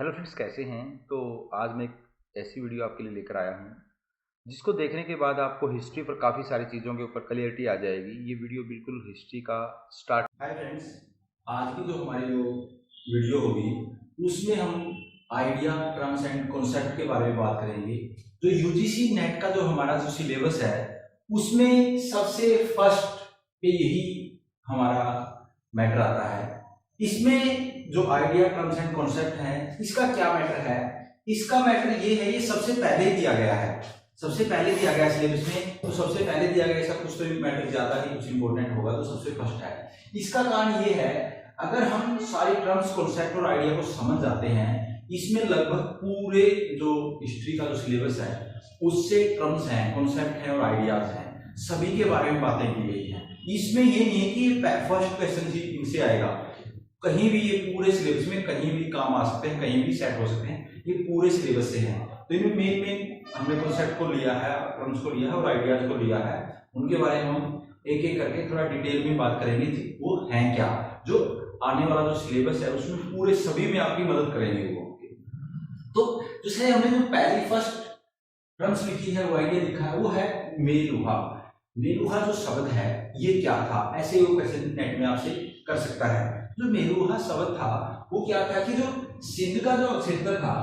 Hello friends, कैसे हैं। तो आज मैं एक ऐसी वीडियो आपके लिए लेकर आया हूं जिसको देखने के बाद आपको हिस्ट्री पर काफ़ी सारी चीज़ों के ऊपर क्लियरिटी आ जाएगी। ये वीडियो बिल्कुल हिस्ट्री का स्टार्ट। हाय फ्रेंड्स, आज की जो हमारी जो वीडियो होगी उसमें हम आइडिया टर्म्स एंड कॉन्सेप्ट के बारे में बात करेंगे। जो यूजीसी नेट का जो हमारा जो सिलेबस है उसमें सबसे फर्स्ट पे यही हमारा मैटर आता है। इसमें जो आइडिया टर्म्स एंड कॉन्सेप्ट है इसका क्या मैटर है? इसका मैटर ये है, ये सबसे पहले दिया गया है, सबसे पहले दिया गया सिलेबस में। तो सबसे पहले दिया गया, इसका कुछ तो मैटर ज्यादा ही कुछ इंपॉर्टेंट होगा, तो सबसे फर्स्ट है। इसका कारण ये है, अगर हम सारी टर्म्स कॉन्सेप्ट और आइडिया को समझ जाते हैं, इसमें लगभग पूरे जो हिस्ट्री का जो सिलेबस है उससे टर्म्स हैं, कॉन्सेप्ट हैं और आइडियाज हैं, सभी के बारे में बातें की गई हैं। इसमें ये नहीं है कि फर्स्ट क्वेश्चन ही इनसे आएगा, कहीं भी ये पूरे सिलेबस में कहीं भी काम आ सकते हैं, कहीं भी सेट हो सकते हैं, ये पूरे सिलेबस से हैं। तो इनमें मेन हमने कॉन्सेप्ट को लिया है, टर्म्स को लिया है और आइडियाज को लिया है। उनके बारे में हम एक एक करके थोड़ा डिटेल में बात करेंगे कि वो हैं क्या, जो आने वाला जो सिलेबस है उसमें पूरे सभी में आपकी मदद करेंगे वो। तो जैसे हमने जो पहली फर्स्ट टर्म्स लिखी है, वो आइडिया लिखा है, वो है मेलुहा। मेलुहा जो शब्द है ये क्या था, ऐसे वो क्वेश्चन नेट में आपसे कर सकता है। जो मेलुहा शब्द था वो क्या था कि जो सिंध का जो क्षेत्र था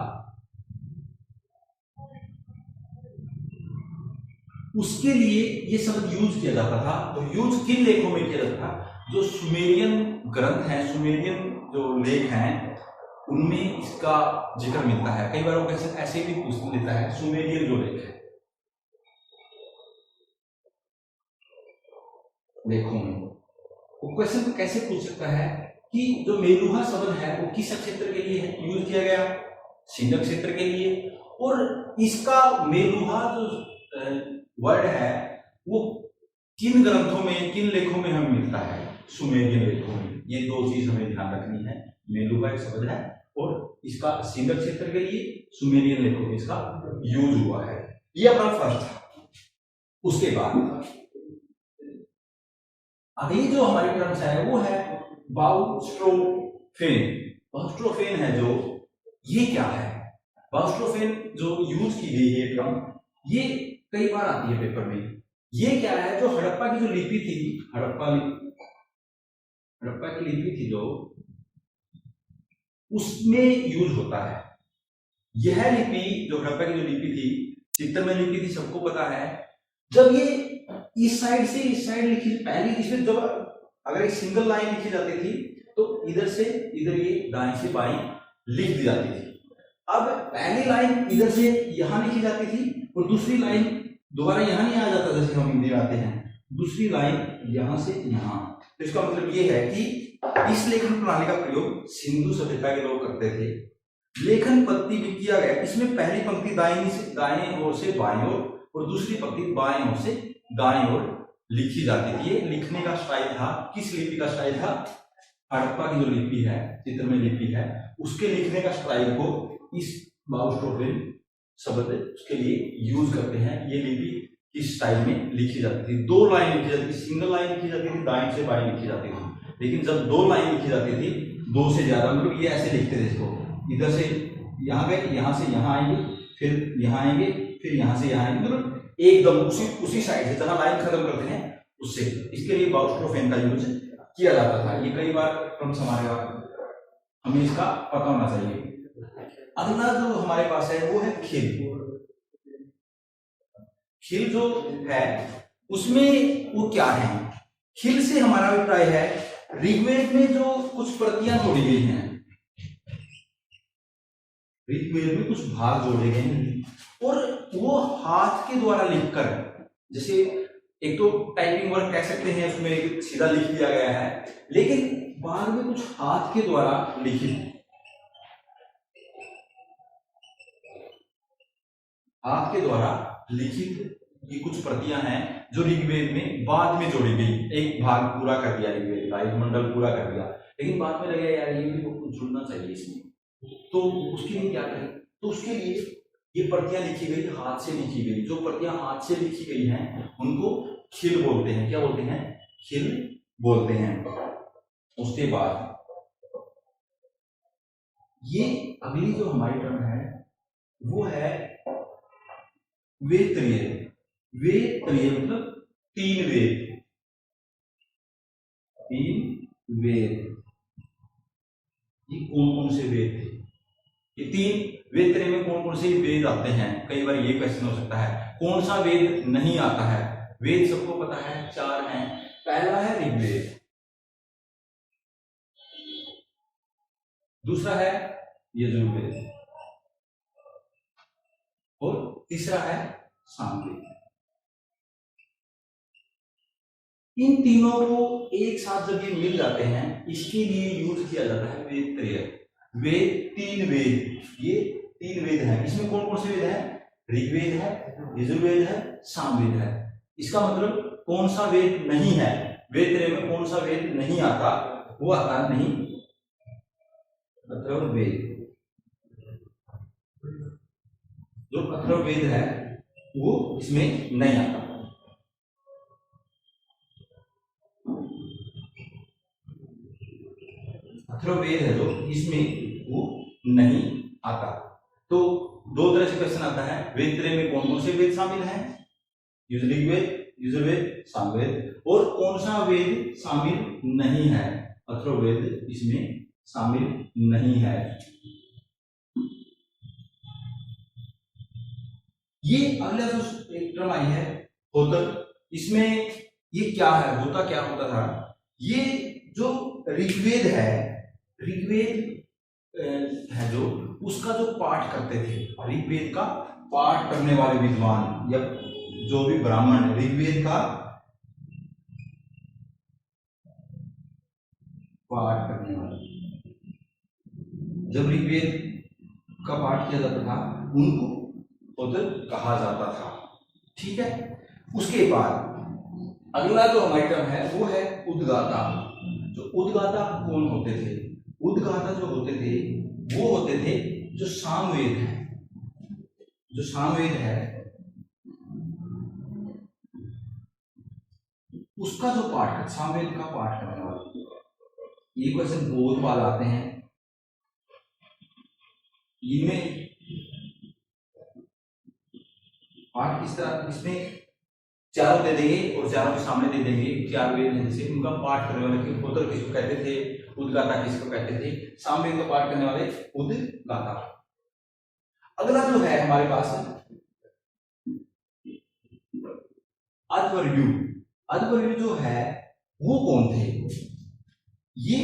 उसके लिए ये शब्द यूज किया जाता था। तो यूज किन लेखों में किया जाता था? जो सुमेरियन ग्रंथ हैं, सुमेरियन जो लेख हैं उनमें इसका जिक्र मिलता है। कई बार वो क्वेश्चन ऐसे भी पूछ लेता है, सुमेरियन जो लेख है लेखों में, वो क्वेश्चन कैसे पूछ सकता है कि जो मेलुहा शब्द है वो किस क्षेत्र के लिए है यूज किया गया? सिंध क्षेत्र के लिए। और इसका मेलुहा जो वर्ड है वो किन ग्रंथों में, किन लेखों में हमें मिलता है? सुमेरियन लेखों में। ये दो चीज हमें ध्यान रखनी है। मेलुहा एक शब्द है और इसका सिंध क्षेत्र के लिए सुमेरियन लेखों में इसका यूज हुआ है। ये अपना फर्स्ट था। उसके बाद अगली जो हमारी टर्म्स है वो है बाउस्ट्रोफेन। बाउस्ट्रोफेन है जो, ये क्या है? बाउस्ट्रोफेन जो यूज की गई है टर्म, ये कई बार आती है पेपर में। ये क्या है? जो हड़प्पा की जो लिपि थी, हड़प्पा की लिपि थी जो, उसमें यूज होता है। यह लिपि जो हड़प्पा की जो लिपि थी, चित्रमय लिपि थी, सबको पता है। जब ये इस साइड से इस साइड लिखी, पहली इसमें जब अगर एक सिंगल लाइन लिखी जाती थी तो इधर से इधर ये दाएं से बाएं लिख दी जाती थी। अब पहली लाइन इधर से यहां लिखी जाती थी और दूसरी लाइन दोबारा यहां नहीं आ जाता, जैसे हम हिंदी में आते हैं, दूसरी लाइन यहां से यहां। तो इसका मतलब ये है कि इस लेखन प्रणाली का प्रयोग सिंधु सभ्यता के लोग करते थे। लेखन पद्धति भी किया गया, इसमें पहली पंक्ति दाएं ओर से बाएं ओर और दूसरी पंक्ति बाएं ओर से दाएं ओर लिखी जाती थी। ये लिखने का स्टाइल था, किस लिपि का स्टाइल था? हड़प्पा की जो लिपि है, चित्रमय लिपि है, उसके लिखने का स्टाइल को इस बाउस्ट्रोफेन शब्द उसके लिए यूज करते हैं। ये लिपि किस स्टाइल में लिखी जाती थी? दो लाइन लिखी जाती थी, सिंगल लाइन लिखी जाती थी, दाएं से बाएं लिखी जाती थी। लेकिन जब दो लाइन लिखी जाती थी, दो से ज्यादा, मतलब ये ऐसे लिखते थे इसको, इधर से यहां गए, यहां से यहां आएंगे, फिर यहां आएंगे, फिर यहां से यहां आएंगे, मतलब एकदम उसी साइड से जहां लाइन खत्म करते हैं उससे। इसके लिए बाउस्ट्रोफेन का यूज किया जाता था। ये कई बार टर्म्स हमारे हमें इसका पता होना चाहिए। अगला जो हमारे पास है वो है खिल। खिल जो है उसमें वो क्या है? खिल से हमारा अभिप्राय है, ऋग्वेद में जो कुछ प्रतियां जोड़ी गई हैं, ऋग्वेद में कुछ भाग जोड़े गए हैं और वो हाथ के द्वारा लिखकर, जैसे एक तो टाइपिंग वर्क कह सकते हैं, उसमें सीधा लिख दिया गया है, लेकिन बाद में कुछ हाथ के द्वारा लिखित, हाथ के द्वारा लिखित ये कुछ प्रतियां हैं जो ऋग्वेद में बाद में जोड़ी गई। एक भाग पूरा कर दिया ऋग्वेद का, एक मंडल पूरा कर दिया, लेकिन बाद में लगे यार ये भी कुछ जुड़ना चाहिए इसमें, तो उसके लिए क्या करें? तो उसके लिए ये प्रतियां लिखी गई, हाथ से लिखी गई। जो प्रतियां हाथ से लिखी गई हैं उनको खिल बोलते हैं। क्या बोलते हैं? खिल बोलते हैं। उसके बाद ये अगली जो हमारी टर्म है वो है वेद त्रय। वेद त्रय मतलब तीन वेद। तीन वेद, ये कौन कौन से वेद थे? ये तीन वेद त्रय में कौन कौन से वेद आते हैं? कई बार ये क्वेश्चन हो सकता है। कौन सा वेद नहीं आता है? वेद सबको पता है, चार हैं। पहला है ऋग्वेद, दूसरा है यजुर्वेद और तीसरा है सामवेद। इन तीनों को एक साथ जब ये मिल जाते हैं, इसके लिए यूज किया जाता है वेद त्रय। वेद, तीन वेद, ये तीन वेद हैं। इसमें कौन कौन से वेद हैं? ऋग्वेद है, यजुर्वेद है, सामवेद है। इसका मतलब कौन सा वेद नहीं है? वेद त्रय में कौन सा वेद नहीं आता? वो आता नहीं अथर्ववेद। जो अथर्ववेद है वो इसमें नहीं आता। अथर्ववेद है जो, इसमें वो नहीं आता। तो दो तरह से क्वेश्चन आता है, वेद त्रय में कौन कौन से वेद शामिल हैं? ऋग्वेद, यजुर्वेद, सामवेद। और कौन सा वेद शामिल नहीं है? अथर्ववेद इसमें शामिल नहीं है। ये अगला जो एक टर्म आई है होतर, इसमें ये क्या है? होता क्या होता था? ये जो ऋग्वेद है, ऋग्वेद है जो, उसका जो पाठ करते थे, ऋग्वेद का पाठ करने वाले विद्वान या जो भी ब्राह्मण ऋग्वेद का पाठ करने वाले, जब ऋग्वेद का पाठ किया जाता था उनको होतर कहा जाता था। ठीक है। उसके बाद अगला जो हमारी टर्म है वो है उद्गाता। जो उद्गाता कौन होते थे? उद्गाता जो होते थे वो होते थे जो सामवेद है, जो सामवेद है उसका जो पाठ है, सामवेद का पाठ करने वाले। ये क्वेश्चन बहुत बार आते हैं। इनमें पाठ किस तरह, इसमें चारों दे देंगे और चारों के सामने दे देंगे चार वेद हैं, जैसे उनका पाठ करने वाले कि होतर किसको कहते थे, उद्गाता किसको कहते थे, सामवेद का पाठ करने वाले उद्गाता। अगला जो है हमारे पास अध्वर्यु। अध्वर्यु जो है वो कौन थे? ये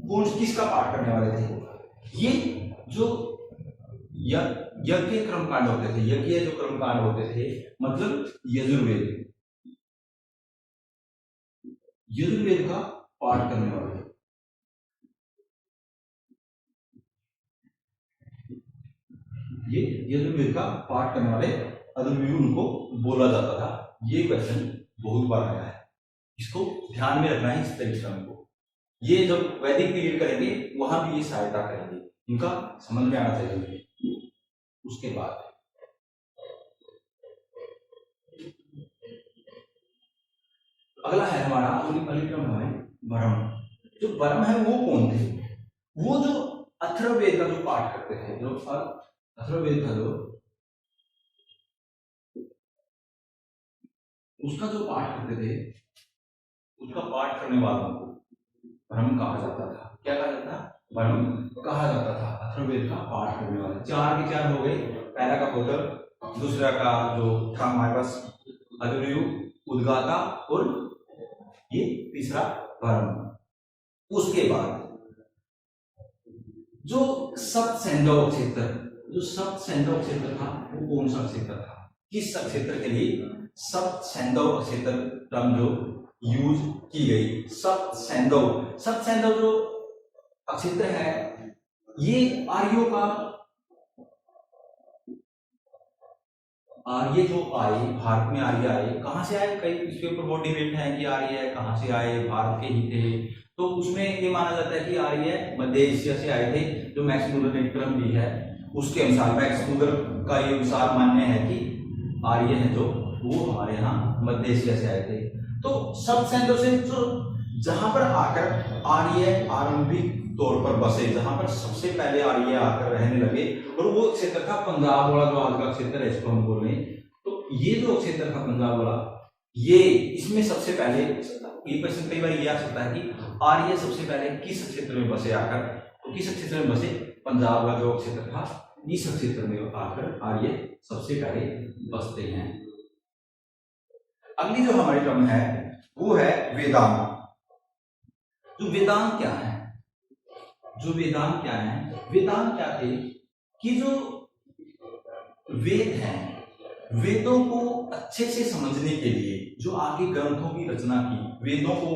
कौन किसका पाठ करने वाले थे? ये जो यज्ञ कर्मकांड होते थे, यज्ञ जो कर्मकांड होते थे, मतलब यजुर्वेद, यजुर्वेद का पाठ करने वाले। ये यजुर्वेद का पाठ करने वाले अध्वर्यु उनको बोला जाता था। ये क्वेश्चन बहुत बार आया है, इसको ध्यान में रखना है इस परीक्षा में। ये जब वैदिक पीरियड करेंगे वहां भी ये सहायता करेंगे, इनका समझ में आना चाहिए। उसके बाद अगला है हमारा ब्रह्म। जो ब्रह्म है वो कौन थे? वो जो अथर्ववेद का जो पाठ करते थे, जो अथर्ववेद था जो उसका जो पाठ करते थे, उसका पाठ करने वालों को ब्रह्म कहा जाता था। क्या कहा जाता था? ब्रह्म कहा जाता था। अथर्ववेद का पाठ करने वाले चार के चार हो गए। पहला का होतर, दूसरा का जो था हमारे पास अध्वर्यु, उद्गाता और ये तीसरा ब्रह्म। उसके बाद जो सप्त सैंधव क्षेत्र, जो सप्त सैंधव क्षेत्र था वो कौन सा क्षेत्र था? किस क्षेत्र के लिए सप्त सैंधव क्षेत्र टर्म जो यूज की गई? सप्त सैंधव, सप्त सैंधव जो क्षेत्र है ये आर्यों का, आर्य जो आए भारत में, आर्य आए कहां से आए? कई इसके ऊपर बहुत डिबेट है कि आर्य कहां से आए, भारत के ही थे। तो उसमें ये माना जाता है कि आर्य मध्य एशिया से आए थे। जो मैक्स मूलर ने क्रम भी है उसके अनुसार, मैक्स मूलर का ये अनुसार मान्य है कि आर्य है जो वो हमारे यहाँ मध्य एशिया से आए थे। तो सप्त सैंधव से जो जहां पर आकर आर्य आरंभिक तौर पर बसे, जहां पर सबसे पहले आर्य आकर रहने लगे, और वो क्षेत्र था पंजाब वाला, जो आज का क्षेत्र है इसको हम बोल रहे हैं। तो ये जो क्षेत्र था पंजाब वाला, ये इसमें सबसे पहले ये प्रश्न कई बार ये आ सकता है कि आर्य सबसे पहले किस क्षेत्र में बसे आकर, तो किस क्षेत्र में बसे, पंजाब का जो क्षेत्र था इस क्षेत्र में आकर आर्य सबसे पहले बसते हैं। अगली जो हमारी टर्म है वो है वेदांत। जो वेदांत क्या है, जो वेदांत क्या है, वेदांत क्या थे कि जो वेद हैं, वेदों को अच्छे से समझने के लिए जो आगे ग्रंथों की रचना की, वेदों को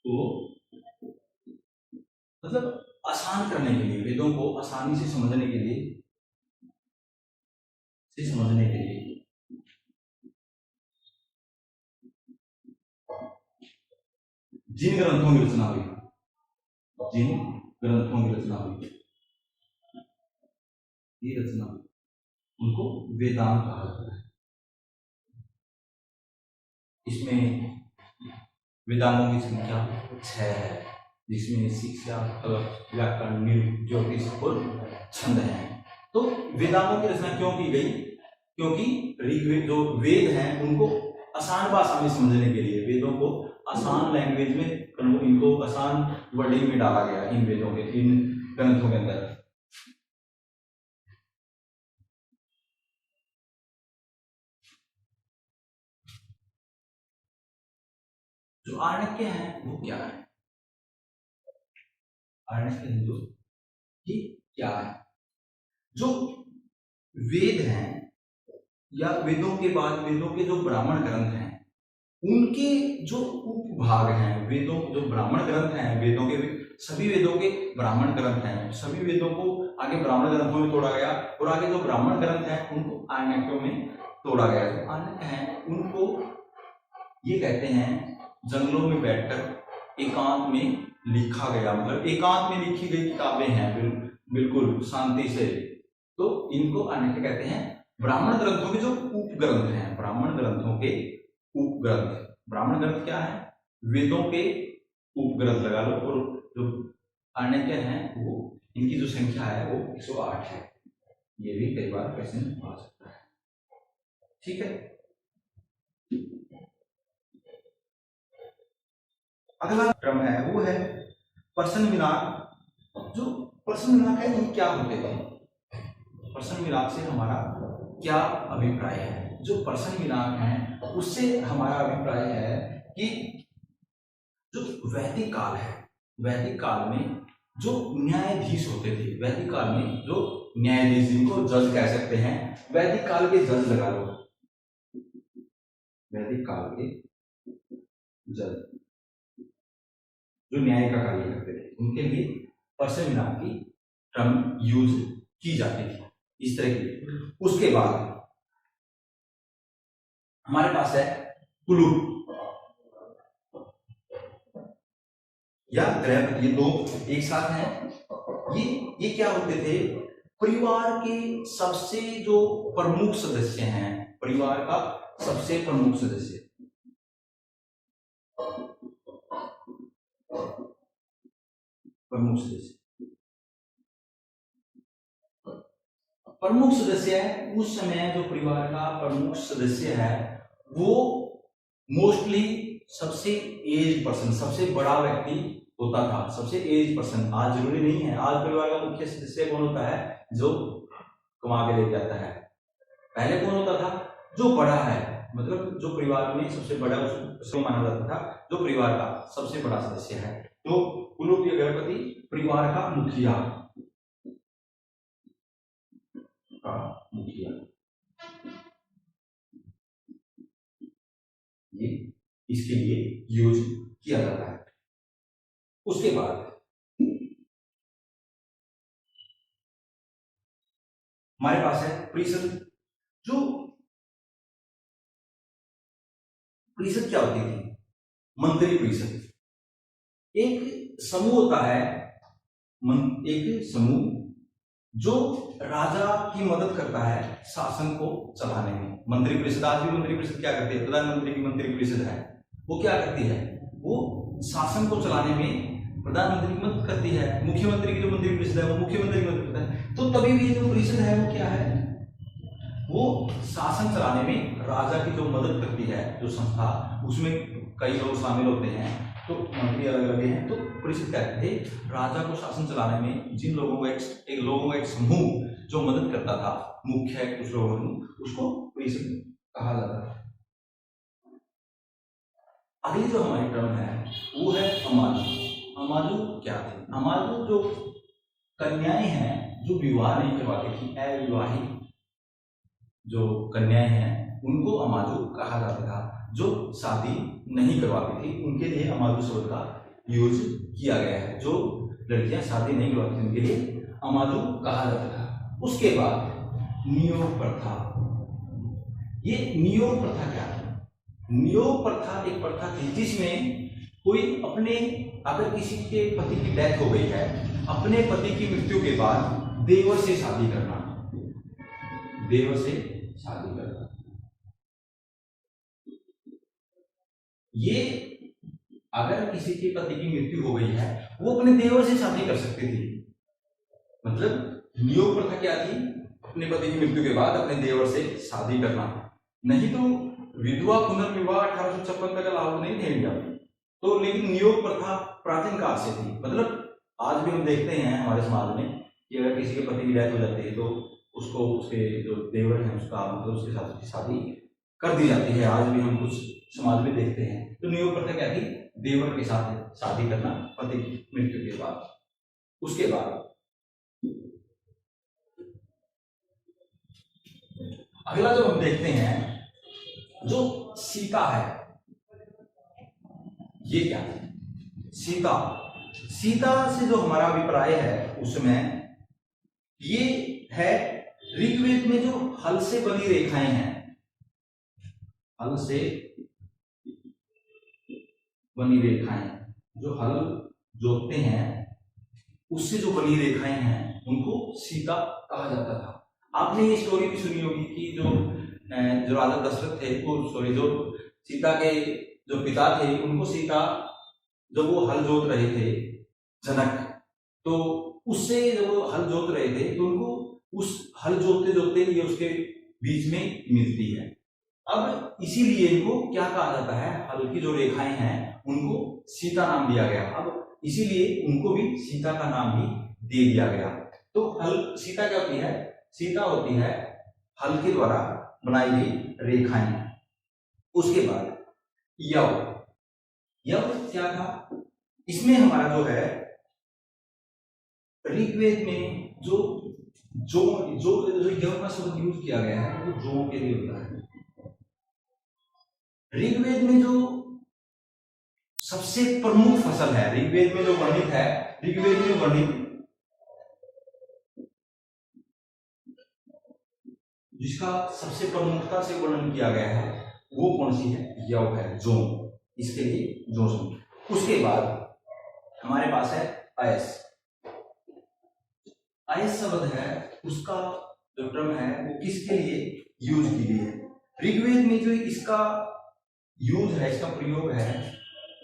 तो मतलब आसान करने के लिए, वेदों को आसानी से समझने के लिए, जिन ग्रंथों की रचना हुई, जिन ग्रंथों की रचना हुई, ये रचना उनको वेदांत कहा जाता है। इसमें वेदांतों की संख्या 6 है, जिसमें शिक्षा, कल्प, व्याकरण, न्याय, ज्योतिष और छंद है। तो वेदांतों की रचना क्यों की गई, क्योंकि ऋग्वेद जो वेद हैं उनको आसान भाषा में समझने के लिए, वेदों को आसान लैंग्वेज में, इनको आसान वर्डिंग में डाला गया इन वेदों के, इन ग्रंथों के अंदर। जो आर्णक्य है वो क्या है, आर्णक्य हिंदू ये क्या है, जो वेद हैं या वेदों के बाद वेदों के जो ब्राह्मण ग्रंथ हैं, उनके जो उपभाग हैं, वेदों जो ब्राह्मण ग्रंथ हैं, वेदों के सभी वेदों के ब्राह्मण ग्रंथ हैं, सभी वेदों को आगे ब्राह्मण ग्रंथों में तोड़ा गया, और आगे जो ब्राह्मण ग्रंथ हैं उनको आर्णक्यों में तोड़ा गया। जो आर्णक्य हैं उनको ये कहते हैं जंगलों में बैठकर एकांत में लिखा गया, मतलब एकांत में लिखी गई किताबें हैं, बिल्कुल शांति से, तो इनको आर्णक्य कहते हैं। ब्राह्मण ग्रंथों के जो उपग्रंथ हैं, ब्राह्मण ग्रंथों के उपग्रंथ, ब्राह्मण ग्रंथ क्या है, वेदों के उपग्रंथ लगा लो, और जो आर्णक्य हैं वो इनकी जो संख्या है वो 108 है। ये भी कई बार क्वेश्चन आ सकता है, ठीक है। अगला क्रम है वो है प्रश्न मिलान। जो प्रश्न मिलान है ये क्या होते हैं, प्रश्न मिलान से हमारा क्या अभिप्राय है। जो प्रश्न मिलान है उससे हमारा अभिप्राय है कि जो वैदिक काल है, वैदिक काल में जो न्यायाधीश होते थे, वैदिक काल में जो न्यायाधीश, जिनको जज कह सकते हैं, वैदिक काल के जज लगा लो, वैदिक काल के जज जो न्याय का कार्य करते थे, उनके लिए प्रश्न मिलान की टर्म यूज की जाती थी इस तरह की। उसके बाद हमारे पास है कुलूप या गृहपति, ये दो एक साथ हैं। ये क्या होते थे, परिवार के सबसे जो प्रमुख सदस्य हैं, परिवार का सबसे प्रमुख सदस्य, प्रमुख सदस्य, प्रमुख सदस्य है। उस समय जो परिवार का प्रमुख सदस्य है वो मोस्टली सबसे एज पर्सन, सबसे बड़ा व्यक्ति होता था, सबसे एज पर्सन। आज जरूरी नहीं है, आज परिवार का मुख्य सदस्य कौन होता है, जो कमा के लेके आता है। पहले कौन होता था, जो बड़ा है, मतलब जो परिवार में सबसे बड़ा उसको माना जाता था, जो परिवार का सबसे बड़ा सदस्य है। तो कुलूप या गृहपति परिवार का मुखिया, मुखिया, ये इसके लिए यूज किया जाता है। उसके बाद हमारे पास है परिषद। जो परिषद क्या होती थी, मंत्री परिषद। एक समूह होता है, एक समूह जो राजा की मदद करता है शासन को चलाने में। मंत्री परिषद, आज भी मंत्री परिषद क्या करती है, प्रधानमंत्री की मंत्री परिषद है, वो क्या करती है, वो शासन को चलाने में प्रधानमंत्री की मदद करती है, मुख्यमंत्री की जो मंत्री परिषद है वो मुख्यमंत्री की मदद करता है। तो तभी भी जो परिषद है वो क्या है, वो शासन चलाने में राजा की जो मदद करती है जो संस्था, उसमें कई लोग शामिल होते हैं, तो मंत्री अलग अलग हैं। तो परिषद कहते थे राजा को शासन चलाने में जिन लोगों का एक समूह जो मदद करता था, मुख्य कुछ लोगों को, उसको परिषद कहा जाता था। अगली जो हमारी टर्म है वो है अमाजू। अमाजू क्या थे? अमाजू जो कन्याएं हैं जो विवाह नहीं करवाती थी, अविवाहित जो कन्याएं हैं उनको अमाजू कहा जाता था। जो शादी नहीं करवाती थी उनके लिए अमाजू शब्द का यूज किया गया है। जो लड़कियां शादी नहीं करवाती थी उनके लिए अमाजू कहा जाता था। उसके बाद नियोग प्रथा। ये नियोग प्रथा क्या है? नियोग प्रथा एक प्रथा थी जिसमें कोई अपने, अगर किसी के पति की डेथ हो गई है, अपने पति की मृत्यु के बाद देवर से शादी करना, देवर से शादी करना। ये अगर किसी के पति की मृत्यु हो गई है वो अपने देवर से शादी कर सकती थी। मतलब नियोग प्रथा क्या थी? अपने पति की मृत्यु के बाद अपने देवर से शादी करना। नहीं तो विधवा पुनर्विवाह 1856 तक लागू नहीं थे इंडिया में। तो लेकिन नियोग प्रथा प्राचीन काल से थी। मतलब आज भी हम देखते हैं हमारे समाज में कि अगर किसी के पति की डेथ हो जाती है तो उसको उसके जो देवर हैं उसका मतलब उसके साथ शादी कर दी जाती है। आज भी हम कुछ समाज में देखते हैं। तो नियोग प्रथा क्या थी? देवर के साथ शादी करना पति की मृत्यु के बाद। उसके बाद अगला जो हम देखते हैं जो सीता है, ये क्या है? सीता, सीता से जो हमारा अभिप्राय है उसमें ये है ऋग्वेद में जो हल से बनी रेखाएं हैं, हल से बनी रेखाएं, जो हल जोतते हैं उससे जो बनी रेखाएं हैं उनको सीता कहा जाता था। आपने ये स्टोरी भी सुनी होगी कि जो राजा दशरथ थे, जो सीता के जो पिता थे उनको सीता, जब वो हल जोत रहे थे जनक, तो उससे जब वो हल जोत रहे थे तो उनको उस हल जोतते जोतते ये उसके बीच में मिलती है। अब इसीलिए इनको क्या कहा जाता है, हल की जो रेखाएं हैं उनको सीता नाम दिया गया। अब इसीलिए उनको भी सीता का नाम भी दे दिया गया। तो हल, सीता क्या होती है? सीता होती है हल के द्वारा बनाई गई रेखाएं। उसके बाद यव, यव क्या था? इसमें हमारा जो है ऋग्वेद में जो यव का शब्द यूज किया गया है वो जो के लिए होता है। ऋग्वेद में जो सबसे प्रमुख फसल है, ऋग्वेद में जो वर्णित है, ऋग्वेद में वर्णित जिसका सबसे प्रमुखता से वर्णन किया गया है वो कौन सी है? यव है, जो, इसके लिए जो शब्द। उसके बाद हमारे पास है अयस। अयस शब्द है, उसका जो टर्म है वो किसके लिए यूज की गई है? ऋग्वेद में जो इसका यूज है, इसका प्रयोग है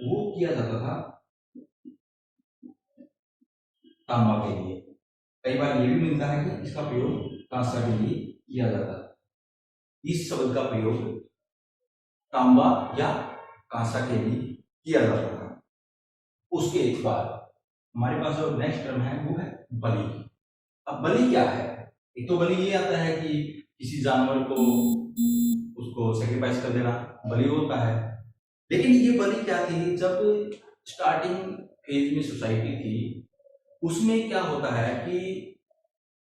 वो किया जाता था तांबा के लिए। कई बार ये भी मिलता है कि इसका प्रयोग कांसा के लिए किया जाता है। इस शब्द का प्रयोग तांबा या कांसा के लिए किया जाता था। उसके बाद हमारे पास जो नेक्स्ट टर्म है वो है बलि। अब बलि क्या है? एक तो बलि ये आता है कि किसी जानवर को उसको सेक्रीफाइस कर देना बलि होता है। लेकिन ये बलि क्या थी? जब स्टार्टिंग फेज में सोसाइटी थी उसमें क्या होता है कि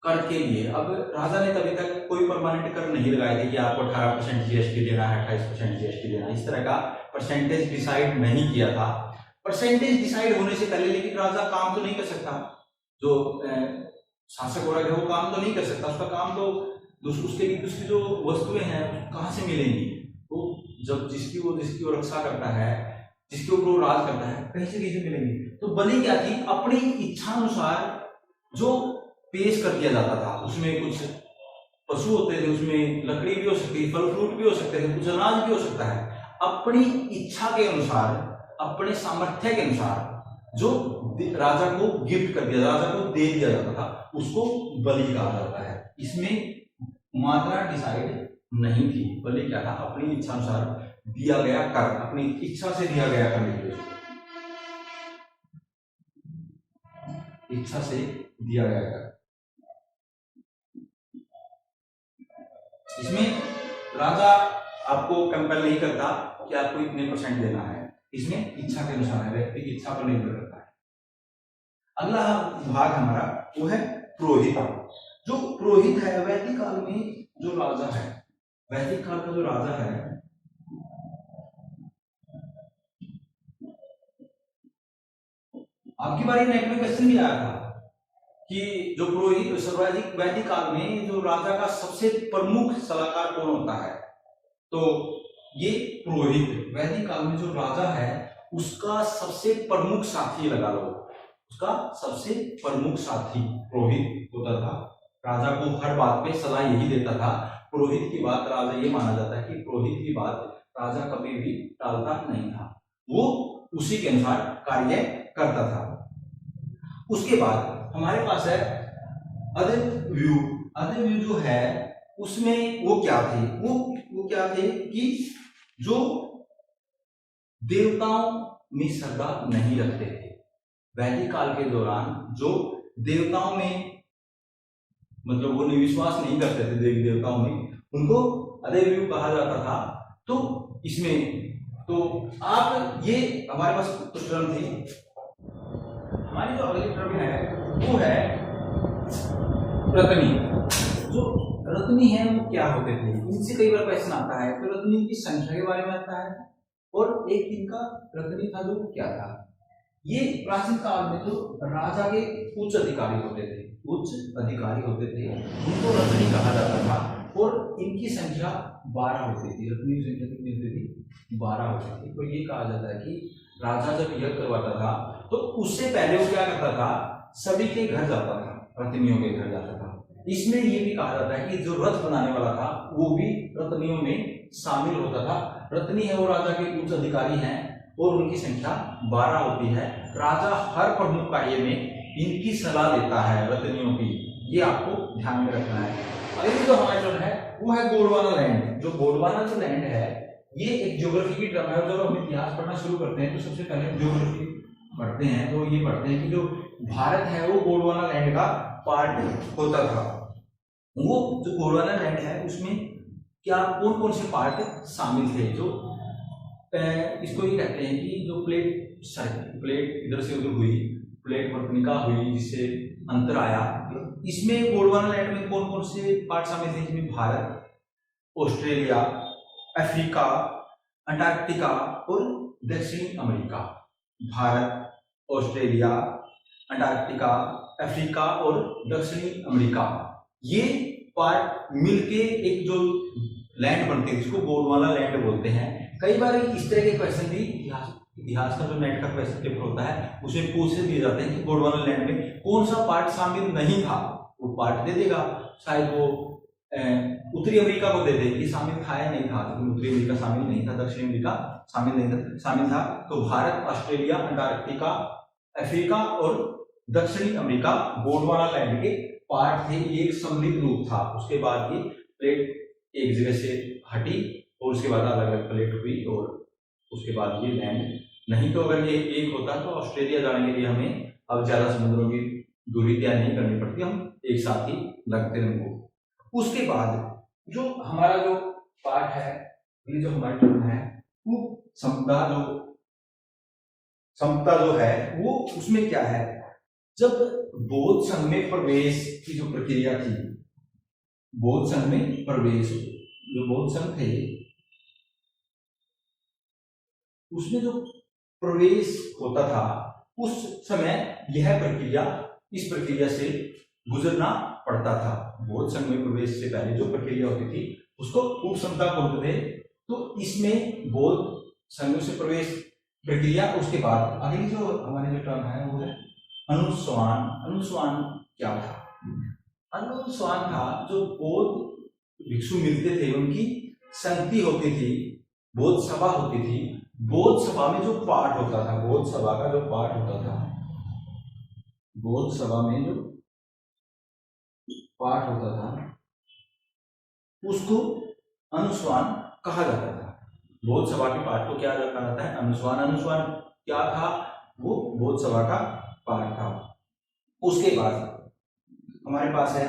कर के लिए, अब राजा ने तभी तक कोई परमानेंट कर नहीं लगाए थे कि आपको 18% जीएसटी देना है, 28% जीएसटी देना, इस तरह का परसेंटेज डिसाइड नहीं किया था। परसेंटेज डिसाइड होने से पहले लेकिन राजा काम तो नहीं कर सकता, जो शासक हो रहा है वो काम तो नहीं कर सकता, उसका काम तो उसके लिए उसकी जो वस्तुएं हैं कहाँ से मिलेंगी? तो जब जिसकी वो रक्षा करता है, जिसके ऊपर वो राज करता है, कहीं से मिलेंगी। तो बलि क्या थी? अपनी इच्छा अनुसार जो पेश कर दिया जाता था, उसमें कुछ पशु होते थे, उसमें लकड़ी भी हो सकती है, फल फ्रूट भी हो सकते थे, कुछ अनाज भी हो सकता है। अपनी इच्छा के अनुसार अपने सामर्थ्य के अनुसार जो राजा को गिफ्ट कर दिया, राजा को दे दिया जाता था, उसको बलि कहा जाता है। इसमें मात्रा डिसाइड नहीं थी, बलि क्या था, अपनी इच्छा अनुसार दिया गया कर, अपनी इच्छा से दिया गया कर, इच्छा से दिया गया कर। इसमें राजा आपको कंपेल नहीं करता कि आपको इतने % देना है, इसमें इच्छा के अनुसार है, व्यक्ति की इच्छा पर निर्भर करता है। अगला भाग हमारा वो है पुरोहित। जो पुरोहित है, वैदिक काल में जो राजा है, वैदिक काल का जो राजा है, आपकी बारी नेट में क्वेश्चन भी आया था कि जो पुरोहित वैदिक काल में जो राजा का सबसे प्रमुख सलाहकार कौन होता है, तो ये पुरोहित। वैदिक काल में जो राजा है उसका सबसे प्रमुख साथी लगा लो, उसका सबसे प्रमुख साथी पुरोहित होता था। राजा को हर बात पे सलाह यही देता था, पुरोहित की बात, राजा ये माना जाता है कि पुरोहित की बात राजा कभी भी टालता नहीं था, वो उसी के अनुसार कार्य करता था। उसके बाद हमारे पास है अदव्यू। अदव्यू जो है उसमें वो क्या थे, वो क्या थे कि जो देवताओं में श्रद्धा नहीं रखते थे। वैदिक काल के दौरान जो देवताओं में मतलब वो विश्वास नहीं करते थे देवी देवताओं में, उनको अदव्यू कहा जाता था। तो इसमें तो आप ये हमारे पास कुछ टर्म थी। हमारी जो अगली टर्म है वो है रत्नी। जो रत्नी है वो क्या होते थे, इनसे कई बार क्वेश्चन आता है। तो रत्नी की संख्या के बारे में आता है, और एक इनका रत्नी था जो क्या था। ये प्राचीन काल में जो राजा के उच्च अधिकारी होते थे, उनको रत्नी कहा जाता था, और इनकी संख्या 12 होती थी। रत्नी की संख्या कितनी होती थी, 12 होती थी। तो ये कहा जाता है कि राजा जब यज्ञ करवाता था तो उससे पहले वो क्या करता था, सभी के घर जाता था, रत्नियों के घर जाता था। इसमें ये भी कहा जाता है कि जो रथ बनाने वाला था वो भी रत्नियों में शामिल होता था। रत्नी है वो राजा के उच्च अधिकारी हैं, और उनकी संख्या 12 होती है। राजा हर प्रमुख कार्य में इनकी सलाह देता है, रत्नियों की, ये आपको ध्यान में रखना है। अगली जो हमारा टर्म है वो है गोंडवाना लैंड। जो गोंडवाना जो लैंड है ये एक ज्योग्राफी की टर्म है। जब हम इतिहास पढ़ना शुरू करते हैं तो सबसे पहले ज्योग्राफी पढ़ते हैं, तो ये पढ़ते हैं कि जो भारत है वो गोंडवाना लैंड का पार्ट होता था। वो जो गोंडवाना लैंड है उसमें क्या कौन कौन से पार्ट शामिल थे। जो इसको ये कहते हैं कि जो प्लेट इधर से उधर हुई, प्लेट वर्तनिका हुई जिससे अंतर आया। इसमें गोंडवाना लैंड में कौन कौन से पार्ट शामिल थे, इसमें भारत, ऑस्ट्रेलिया, अफ्रीका, अंटार्कटिका और दक्षिणी America. Bharat, Australia, Antarctica, Africa और दक्षिणी अमेरिका, ये पार्ट मिलके एक जो लैंड बनते हैं जिसको गोंडवाना लैंड बोलते हैं। कई बार इस तरह के क्वेश्चन भी इतिहास का जो नेट का क्वेश्चन पेपर होता है उसमें पूछ दिए जाते हैं कि गोंडवाना लैंड में कौन सा पार्ट शामिल नहीं था, वो पार्ट दे देगा। शायद वो उत्तरी अमेरिका को दे दे कि शामिल था या नहीं था, लेकिन उत्तरी अमेरिका शामिल नहीं था, दक्षिणी अमेरिका शामिल था। तो भारत, ऑस्ट्रेलिया, अंटार्कटिका, अफ्रीका और दक्षिणी अमेरिका गोंडवाना लैंड के पार्ट थे। ये एक सम्मिलित रूप था। उसके बाद ये प्लेट एक जगह से हटी और उसके बाद अलग अलग प्लेट हुई, और उसके बाद ये लैंड नहीं। तो अगर ये एक होता तो ऑस्ट्रेलिया जाने के लिए हमें अब ज्यादा समुद्रों की दूरी तय नहीं करनी पड़ती, हम एक साथ ही लगते हैं। उसके बाद जो हमारा जो पार्ट है, ये जो हमारी टर्म है वो समता जो है वो उसमें क्या है, जब बौद्ध संघ में प्रवेश की जो प्रक्रिया थी, बौद्ध संघ में प्रवेश, जो बौद्ध संघ थे उसमें जो प्रवेश होता था उस समय यह प्रक्रिया, इस प्रक्रिया से गुजरना पड़ता था। बौद्ध संघ में प्रवेश से पहले जो प्रक्रिया होती थी उसको उपसमता बोलते थे। तो इसमें बौद्ध संघ से प्रवेश प्रक्रिया, उसके बाद अगली जो हमारी जो टर्म है वो है अनुस्वान। अनुस्वान क्या था, अनुस्वान था जो बौद्ध भिक्षु मिलते थे, उनकी संगति होती थी, बौद्ध सभा होती थी, बौद्ध सभा में जो पाठ होता था, बौद्ध सभा का जो पाठ होता था, बौद्ध सभा में जो पाठ होता था उसको अनुस्वान कहा जाता था। बौद्ध सभा के पाठ को क्या कहा जाता है? अनुस्वान। अनुस्वान क्या था? वो बौद्ध सभा का पाठ था। उसके बाद हमारे पास है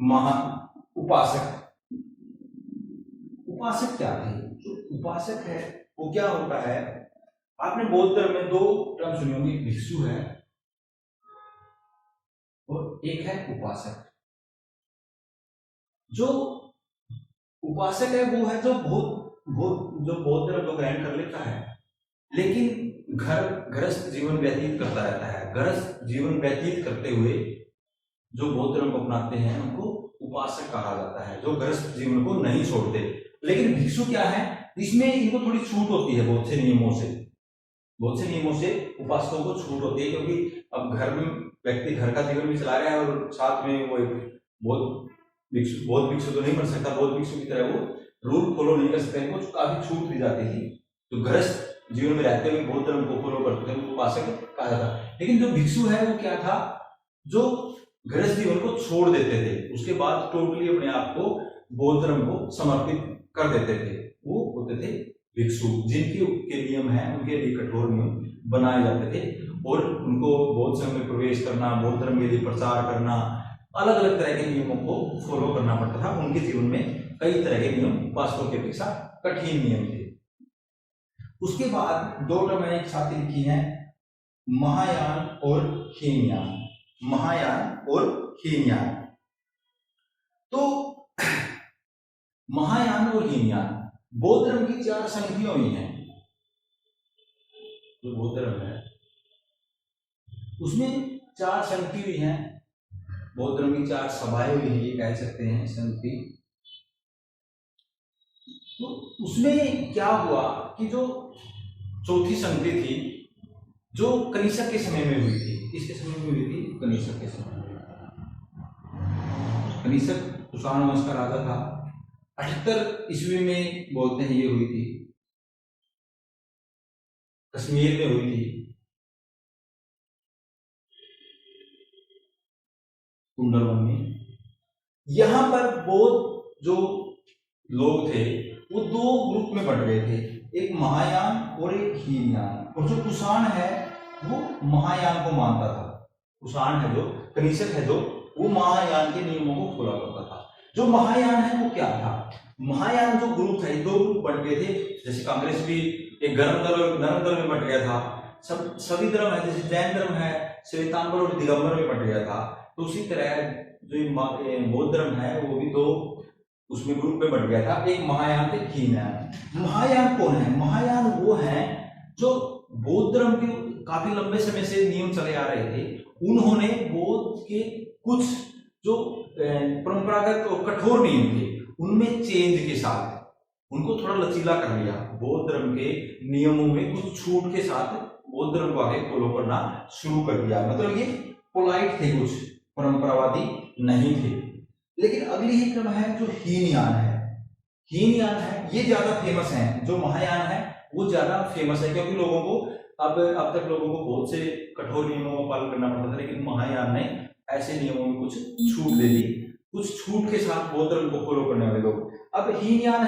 महा उपासक। उपासक क्या थे? जो उपासक है वो क्या होता है? आपने बौद्ध धर्म में 2 टर्म सुनी होंगी, भिक्षु है और एक है उपासक। जो उपासक है वो है जो जो बौद्ध धर्म को ग्रहण कर लेता है लेकिन गृहस्थ जीवन व्यतीत करता रहता है। गृहस्थ जीवन व्यतीत करते हुए जो बौद्ध धर्म को अपनाते हैं उनको उपासक कहा जाता है, जो गृहस्थ जीवन को नहीं छोड़ते। लेकिन भिक्षु क्या है? इसमें इनको थोड़ी छूट होती है बहुत से नियमों से उपासकों को छूट होती है, क्योंकि अब घर में व्यक्ति घर का जीवन भी चला रहा है और साथ में वो बौद्ध भिक्षु तो नहीं बन सकता, बौद्ध भिक्षु की तरह वो रूल फॉलो नहीं कर सकते, इनको काफी छूट दी जाती थी। तो गृहस्थ जीवन में रहते हुए बौद्ध धर्म को फॉलो करते थे, उपासक कहा जाता। लेकिन जो भिक्षु है वो क्या था? जो गृहस्थ जीवन को छोड़ देते थे, उसके बाद टोटली अपने आप को बौद्ध धर्म को समर्पित कर देते थे, वो होते थे भिक्षु। जिनके नियम हैं उनके लिए कठोर नियम बनाए जाते थे और उनको बौद्ध धर्म में प्रवेश करना, बौद्ध धर्म के लिए प्रचार करना, अलग अलग तरह के नियमों को फॉलो करना पड़ता था। उनके जीवन में कई तरह के नियम उपासकों की अपेक्षा कठिन नियम थे। उसके बाद 2 टर्म मैंने एक साथ लिखी है, महायान और हीनयान। महायान और हीनयान। तो महायान और हीनयान बौद्ध धर्म की 4 संगतियां हुई हैं। जो बौद्ध धर्म है उसमें 4 संगति हुई हैं। बौद्ध धर्म की 4 सभाएं हुई हैं, ये कह सकते हैं संगति। तो उसमें क्या हुआ कि जो चौथी संगति थी जो कनिष्क के समय में हुई थी, किसके समय में हुई थी? कनिष्क के समय में। कनिष्क कुषाण वंश का राजा था, 78 ईस्वी में बोलते हैं ये हुई थी, कश्मीर में हुई थी, कुंडलवन में। यहां पर बौद्ध जो लोग थे वो 2 ग्रुप में बंट गए थे, एक महायान और एक हीनयान। और जो कुषाण है वो महायान को मानता था। कुषाण है जो कनिष्क है जो वो महायान के नियमों को फॉलो करता था। जो महायान है वो क्या था? महायान जो ग्रुप है 2 ग्रुप बन गए थे। जैसे कांग्रेस भी एक गर्म दल और नरम दल में बट गया था। सभी धर्म है, जैसे जैन धर्म है श्वेतांबर और दिगंबर में बट गया था। तो उसी तरह जो बौद्ध धर्म है वो भी 2 उसमें ग्रुप में बट गया था, एक महायान थे, हीनयान। महायान कौन है? महायान वो है जो बौद्ध धर्म के काफी लंबे समय से नियम चले आ रहे थे। उन्होंने बौद्ध के कुछ जो परंपरागत और कठोर नियम थे उनमें चेंज के साथ उनको थोड़ा लचीला कर लिया। बौद्ध धर्म के नियमों में कुछ छूट के साथ बौद्ध धर्म को आगे फॉलो करना शुरू कर दिया। मतलब ये पोलाइट थे, कुछ परंपरावादी नहीं थे। लेकिन अगली ही क्रम है जो हीनयान है। हीनयान है ये ज्यादा फेमस है। जो महायान है वो ज्यादा फेमस है क्योंकि लोगों को अब तक लोगों को बहुत से कठोर नियमों का पालन करना पड़ता था, लेकिन महायान ने ऐसे नियमों में कुछ छूट दे दी। कुछ छूट के साथ बौद्ध धर्म को फॉलो करने वाले लोग। अब हीनयान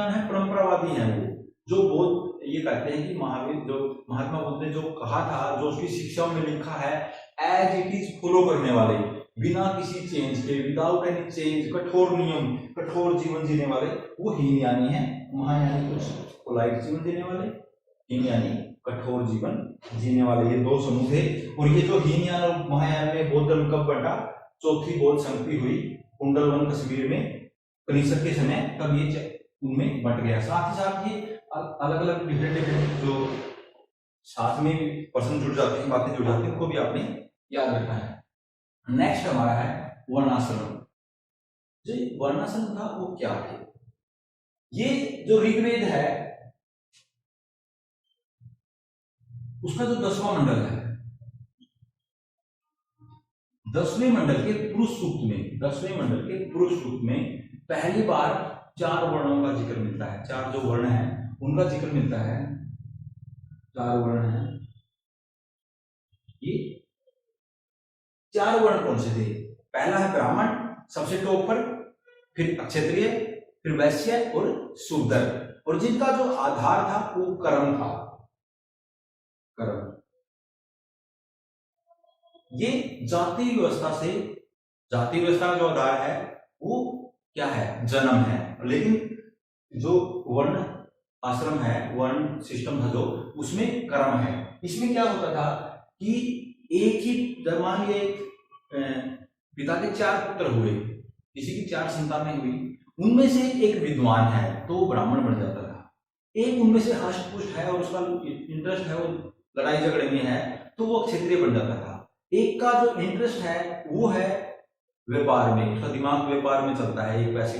है परंपरावादी है वो, जो बौद्ध ये कहते हैं कि महावीर जो महात्मा बुद्ध ने जो कहा था, जो उसकी शिक्षाओं में लिखा है, एज इट इज फॉलो करने वाले, बिना किसी चेंज के, विदाउट एनी चेंज, कठोर नियम, कठोर जीवन जीने वाले, वो हीनयानी है। महायानी कुछ पोलाइट जीवन जीने वाले, हीनयानी कठोर जीवन जीने वाले, ये 2 समूह थे। और ये जो हीनयान और महायान में बौद्ध धर्म कब बंटा? चौथी बौद्ध संगति हुई कुंडलवन कश्मीर में कनिष्क के समय, तब ये उनमें बंट गया। साथ ही साथ ये अलग अलग डिफरेंट जो साथ में पर्सन जुड़ जाते हैं, बातें जुड़ जाती हैं, उनको भी आपने याद रखना है। नेक्स्ट हमारा है वर्णाश्रम। जो वर्णाश्रम था वो क्या थे? ये जो ऋग्वेद है उसका जो 10वां मंडल है, 10वें मंडल के पुरुष सूक्त में, 10वें मंडल के पुरुष सूक्त में पहली बार 4 वर्णों का जिक्र मिलता है। 4 जो वर्ण हैं उनका जिक्र मिलता है। 4 वर्ण हैं। ये 4 वर्ण कौन से थे? पहला है ब्राह्मण सबसे टॉप पर, फिर क्षत्रिय, फिर वैश्य और शूद्र, और जिनका जो आधार था वो कर्म था। कर्म, ये जाति व्यवस्था से, जाति व्यवस्था का जो आधार है वो क्या है? जन्म है। लेकिन जो वर्ण आश्रम है, वर्ण सिस्टम था जो, उसमें कर्म है। इसमें क्या होता था कि एक ही मान लीजिए पिता के 4 पुत्र हुए, किसी की 4 संतानें हुई, उनमें से एक विद्वान है तो वो ब्राह्मण बन जाता था। एक उनमें से हष्ट पुष्ट है और उसका इंटरेस्ट है वो लड़ाई झगड़े में है तो वो क्षत्रिय बन जाता था। एक का जो इंटरेस्ट है वो है व्यापार में, उसका दिमाग व्यापार में चलता है, एक पैसे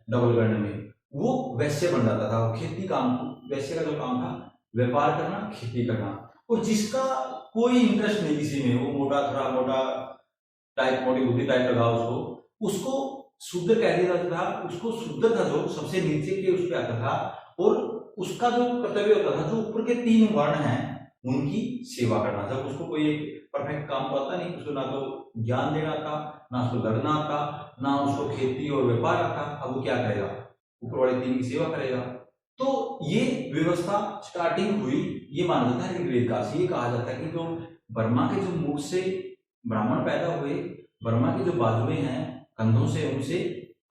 डबल करने में, वो वैश्य बन जाता था। खेती काम, वैश्य का जो काम था व्यापार करना, खेती करना। और जिसका कोई इंटरेस्ट नहीं किसी में, वो मोटा थोड़ा मोटा टाइप, मोटी बुद्धि टाइप लगा उसको शूद्र कह दिया जाता था। उसको शूद्र था जो सबसे नीचे के उस पे आता था, और उसका जो कर्तव्य होता था, जो ऊपर के 3 वर्ण हैं उनकी सेवा करना। जब उसको कोई परफेक्ट काम तो आता नहीं, उसको ना तो ज्ञान देना था, ना उसको लड़ना आता, ना उसको खेती और व्यापार आता, अब वो क्या करेगा? ऊपर वाले 3 की सेवा करेगा। तो ये व्यवस्था स्टार्टिंग हुई, ये माना जाता है ऋग्वेद काल से। ये कहा जाता है कि जो ब्रह्मा के जो मुख से ब्राह्मण पैदा हुए, ब्रह्मा की जो बाजुएं हैं कंधों से, उनसे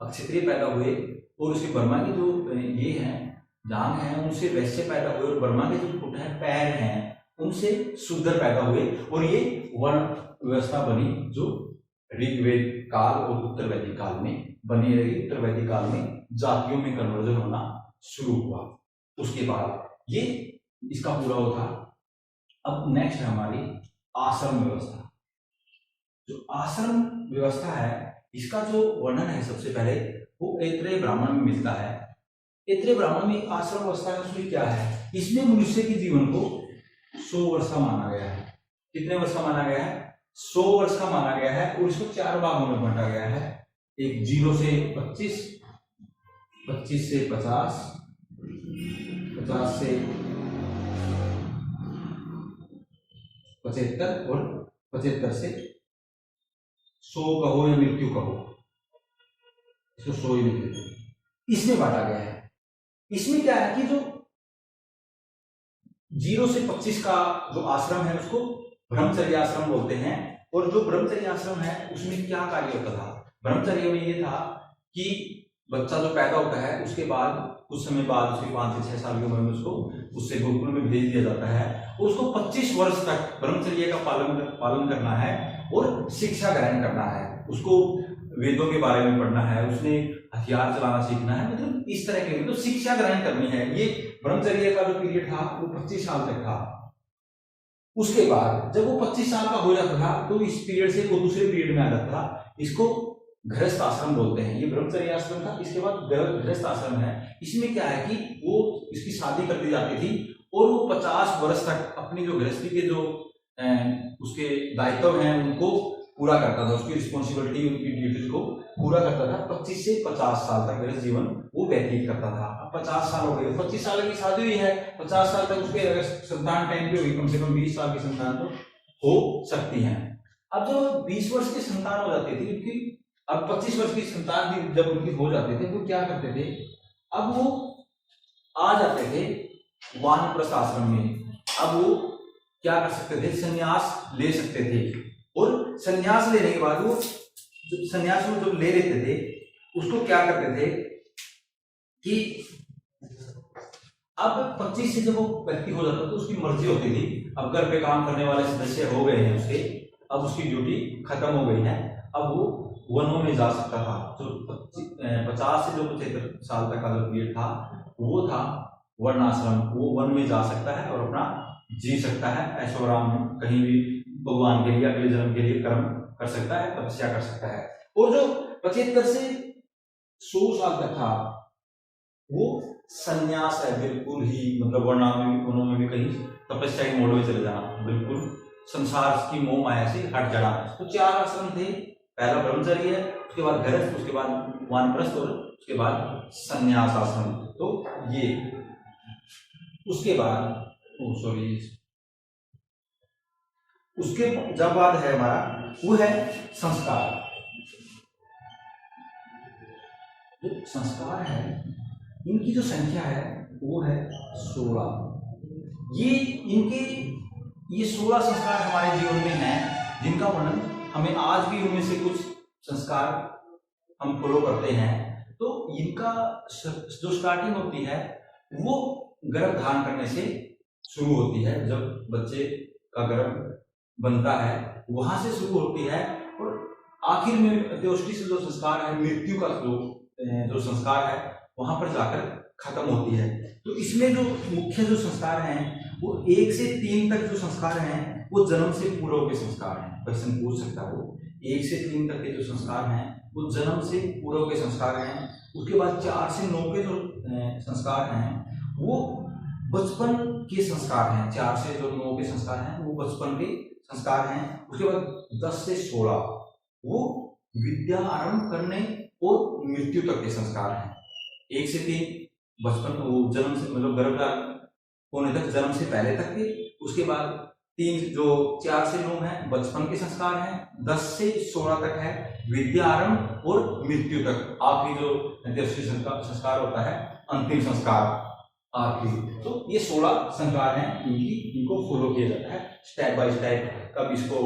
क्षत्रिय पैदा हुए, और उसके ब्रह्मा की जो ये हैं जांग हैं उनसे वैश्य पैदा हुए, और ब्रह्मा के जो पुट हैं पैर हैं उनसे शूद्र पैदा हुए, और ये वर्ण व्यवस्था बनी जो ऋग्वेद काल और उत्तर वैदिक काल में बनी रही। उत्तर वैदिक काल में जातियों में कन्वर्जन होना शुरू हुआ। उसके बाद ये इसका पूरा होता। अब नेक्स्ट है हमारी आश्रम व्यवस्था। जो आश्रम व्यवस्था है इसका जो वर्णन है सबसे पहले वो ऐत्रेय ब्राह्मण में मिलता है। ऐत्रेय ब्राह्मण में आश्रम व्यवस्था है, उसमें क्या है? इसमें मनुष्य के जीवन को 100 वर्ष का माना गया है। कितने वर्ष का माना गया है? 100 वर्ष का माना गया है, और इसको 4 भागों में बांटा गया है। एक 0 से 25, 25 से 50, 50 से 75 और 75 से 100 कहो या मृत्यु कहो, इसको 100 ही लिख देते हैं। इसमें बांटा गया है। इसमें क्या है कि जो 0 से 25 का जो आश्रम है उसको ब्रह्मचर्य आश्रम बोलते हैं, और जो ब्रह्मचर्य आश्रम है उसमें क्या कार्य होता था? ब्रह्मचर्य में ये था कि बच्चा जो पैदा होता है उसके बाद कुछ समय बाद, उसके 5 से 6 साल की उम्र में उसको उससे गुरुकुल में भेज दिया जाता है, और उसको 25 वर्ष तक ब्रह्मचर्य का पालन करना है और शिक्षा ग्रहण करना है। उसको वेदों के बारे में पढ़ना है, उसने हथियार चलाना सीखना है, मतलब इस तरह के, मतलब शिक्षा ग्रहण करनी है। ये ब्रह्मचर्य का जो पीरियड था वो 25 साल तक था। उसके बाद जब वो 25 साल का हो जाता था तो इस पीरियड से वो दूसरे पीरियड में आ जाता था। इसको गृहस्थ आश्रम बोलते हैं। ये ब्रह्मचर्य आश्रम था, इसके बाद गृहस्थ आश्रम है। इसमें क्या है कि वो इसकी शादी कर दी जाती थी, और वो 50 वर्ष तक अपनी जो गृहस्थी के जो उसके दायित्व हैं उनको पूरा करता था, उसकी रिस्पॉन्सिबिलिटी, उनकी ड्यूटीज को पूरा करता था। 25 से 50 साल तक गृहस्थ जीवन वो व्यतीत करता था। अब 50 साल हो गए, 25 साल की शादी हुई है, 50 साल तक उसके अगर संतान टाइम पे हुई, कम से कम 20 साल की संतान तो हो सकती है। अब जो 20 वर्ष की संतान हो जाती थी उनकी, अब 25 वर्ष की संतान भी जब उनकी हो जाते थे वो क्या करते थे? अब वो आ जाते थे वानप्रस्थ आश्रम में। अब वो क्या कर सकते थे? संन्यास ले सकते थे, और संन्यास लेने के बाद वो संन्यास में जो ले लेते थे उसको क्या करते थे कि अब 25 से जब वो व्यक्ति हो जाता तो उसकी मर्जी होती थी। अब घर पे काम करने वाले सदस्य हो गए हैं उसके, अब उसकी ड्यूटी खत्म हो गई है, अब वो वनों में जा सकता था। जो 50 से जो 75 साल तक का जो पीरियड था वो था वर्णाश्रम। वो वन में जा सकता है और अपना जी सकता है, ऐशो आराम कहीं भी भगवान के लिए, अगले जन्म के लिए कर्म कर सकता है, तपस्या कर सकता है। और जो 75 से 100 साल तक था वो संन्यास है, बिल्कुल ही, मतलब वनों में भी कहीं तपस्या के मोड में चले जाना, बिल्कुल संसार की मोह माया से हट जाना। तो 4 आश्रम थे, पहला ब्रह्मचर्य, उसके बाद गृहस्थ, उसके बाद वानप्रस्थ और उसके बाद संन्यास आश्रम। तो ये उसके बाद सॉरी, उसके जब बाद है हमारा वो है संस्कार। जो संस्कार है इनकी जो संख्या है वो है 16। ये इनके ये 16 संस्कार हमारे जीवन में हैं, जिनका वर्णन हमें आज भी उनमें से कुछ संस्कार हम फॉलो करते हैं। तो इनका जो स्टार्टिंग होती है वो गर्भ धारण करने से शुरू होती है। जब बच्चे का गर्भ बनता है वहां से शुरू होती है, और आखिर में अंत्येष्टि से जो संस्कार है, मृत्यु का जो संस्कार है वहां पर जाकर खत्म होती है। तो इसमें जो मुख्य जो संस्कार हैं वो 1 से 3 तक जो संस्कार हैं वो जन्म से पूर्व के संस्कार हैं। क्वेश्चन पूछ सकता है वो 1 से 3 तक के जो संस्कार हैं वो जन्म से पूर्व के संस्कार हैं। उसके बाद 4 से 9 के जो संस्कार हैं वो बचपन के संस्कार हैं। 4 से जो 9 के संस्कार हैं वो बचपन के संस्कार हैं। उसके बाद 10 से 16 वो विद्या आरंभ करने और मृत्यु तक के संस्कार हैं। 1 से 3 बचपन, वो जन्म से मतलब गर्भधारण होने तक, जन्म से पहले तक के। उसके बाद 3 जो 4 से 9 है बचपन के संस्कार हैं। 10 से 16 तक है विद्या आरंभ और मृत्यु तक। आखिरी जो अंत्येष्टि संस्कार होता है, अंतिम संस्कार आखिरी। तो ये 16 संस्कार हैं, इनको फॉलो किया जाता है स्टेप बाय स्टेप। कब इसको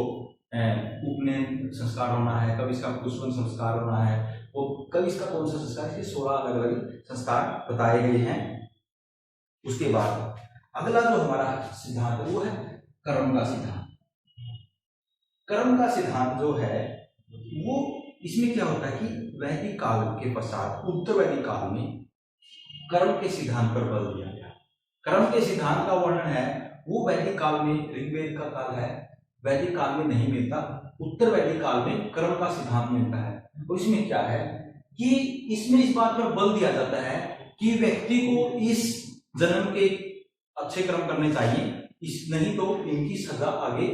उपनयन संस्कार होना है, कब इसका पुष्पन संस्कार होना है, वो कब इसका कौन सा संस्कार, इसके 16 अलग अलग संस्कार बताए गए हैं। उसके बाद अगला जो हमारा सिद्धांत है वो है कर्म का सिद्धांत। कर्म का सिद्धांत जो है वो, इसमें क्या होता है कि वैदिक काल के पश्चात उत्तर वैदिक काल में कर्म के सिद्धांत पर बल दिया गया। कर्म के सिद्धांत का वर्णन है वो वैदिक काल में, ऋग्वेद का काल है, वैदिक काल में नहीं मिलता, उत्तर वैदिक काल में कर्म का सिद्धांत मिलता है। तो इसमें क्या है कि इसमें इस बात पर बल दिया जाता है कि व्यक्ति को इस जन्म के अच्छे कर्म करने चाहिए, इस नहीं तो इनकी सजा आगे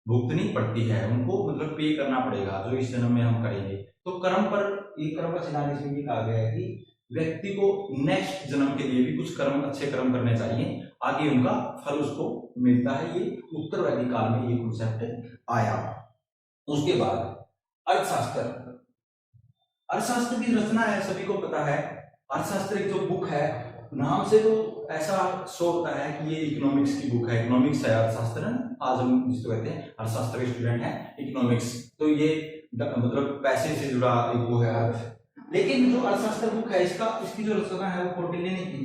भुगतनी पड़ती है, उनको मतलब पे करना पड़ेगा जो इस जन्म में हम करेंगे। तो कर्म पर ये कर्म का सिद्धांत इसमें भी कहा गया है कि व्यक्ति को नेक्स्ट जन्म के लिए भी कुछ कर्म, अच्छे कर्म करने चाहिए, आगे उनका फल उसको मिलता है। ये उत्तर वैदिक काल में ये कॉन्सेप्ट आया। उसके बाद अर्थशास्त्र। अर्थशास्त्र की रचना है, सभी को पता है। अर्थशास्त्र एक जो बुक है, नाम से तो ऐसा शो होता है कि ये इकोनॉमिक्स की बुक है। इकोनॉमिक्स है अर्थशास्त्र। आज हम जिसको कहते हैं अर्थशास्त्र के स्टूडेंट हैं, इकोनॉमिक्स। तो ये मतलब पैसे से जुड़ा एक वो है अर्थ। लेकिन जो अर्थशास्त्र बुक है इसकी जो रचना है वो कौटिल्य ने की थी।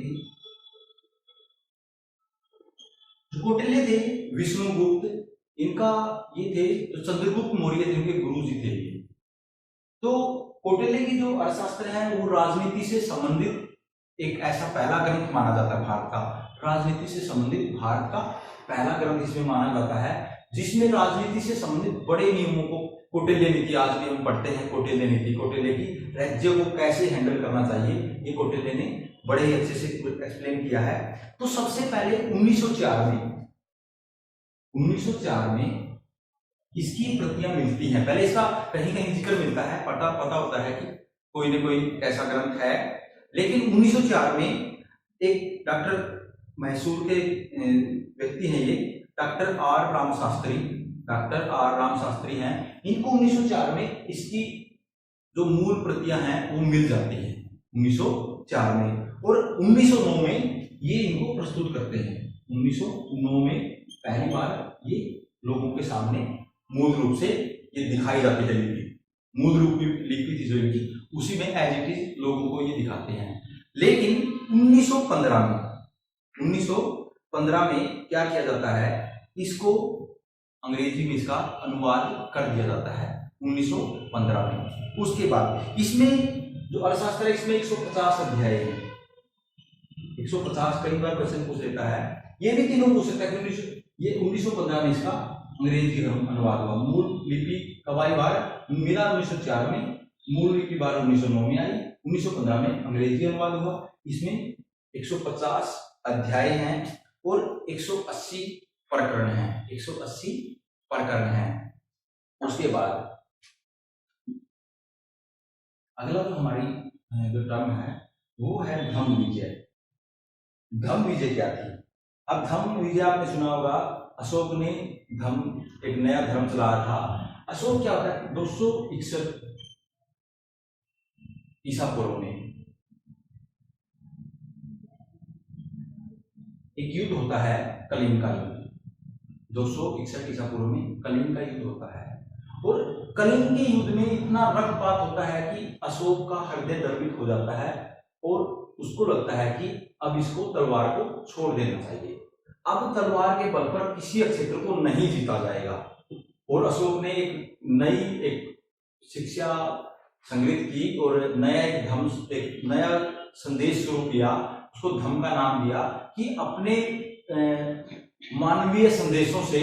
कौटिल्य थे विष्णुगुप्त, इनका ये थे जो चंद्रगुप्त मौर्य थे, इनके गुरु जी थे। तो कौटिल्य की जो अर्थशास्त्र है वो राजनीति से संबंधित एक ऐसा पहला ग्रंथ माना जाता है भारत का। राजनीति से संबंधित भारत का पहला ग्रंथ इसमें माना जाता है, जिसमें राजनीति से संबंधित बड़े नियमों को, कौटिल्य नीति आज भी हम पढ़ते हैं, कौटिल्य नीति, कौटिल्य की राज्य को कैसे हैंडल करना चाहिए, ये कौटिल्य ने बड़े ही अच्छे से एक्सप्लेन किया है। तो सबसे पहले 1904 में इसकी प्रतियां मिलती हैं। पहले इसका कहीं कहीं जिक्र मिलता है, पता होता है कि कोई न कोई ऐसा ग्रंथ है। लेकिन 1904 में एक डॉक्टर, मैसूर के व्यक्ति हैं ये, डॉक्टर आर राम शास्त्री हैं। इनको 1904 में इसकी जो मूल प्रतियां हैं वो मिल जाती हैं 1904 में, और 1909 में ये इनको प्रस्तुत करते हैं। 1909 में पहली बार ये लोगों के सामने मूल रूप से ये दिखाई जाती है लिपि। मूल रूप लिपि थी जो इनकी, उसी में एज इट इज लोगों को ये दिखाते हैं। लेकिन 1915 में क्या किया जाता है, इसको अंग्रेजी में इसका अनुवाद कर दिया जाता है 1915 में। उसके बाद इसमें जो अर्थशास्त्र है इसमें 150 अध्याय है। 150 कई बार क्वेश्चन पूछ लेता है, ये भी तीनों पूछ सकता है कि ये 1915 में इसका अंग्रेजी अनुवाद हुआ। मूल लिपि कब आई बार मिला 1904 में, मूल लिपि बार 1909 में आई, 1915 में अंग्रेजी अनुवाद हुआ। इसमें 150 अध्याय हैं और 180 प्रकरण हैं, 180 प्रकरण हैं। उसके बाद अगला जो हमारी जो टर्म है वो है धम्म विजय। धम्म विजय क्या थी? अब धम्म विजय आपने सुना होगा, अशोक ने धम्म एक नया धर्म चलाया था। अशोक क्या होता है, 261 ईसा पूर्व में एक युद्ध होता है, कलिंग का युद्ध। 261 ईसा पूर्व में कलिंग का युद्ध होता है, और कलिंग के युद्ध में इतना रक्तपात होता है कि अशोक का हृदय द्रवित हो जाता है और उसको लगता है कि अब इसको तलवार को छोड़ देना चाहिए। अब तलवार के बल पर किसी क्षेत्र को नहीं जीता जाएगा, और अशोक ने एक नई शिक्षा संग्रहित की और एक नया संदेश शुरू किया। उसको धम्म का नाम दिया कि अपने मानवीय संदेशों से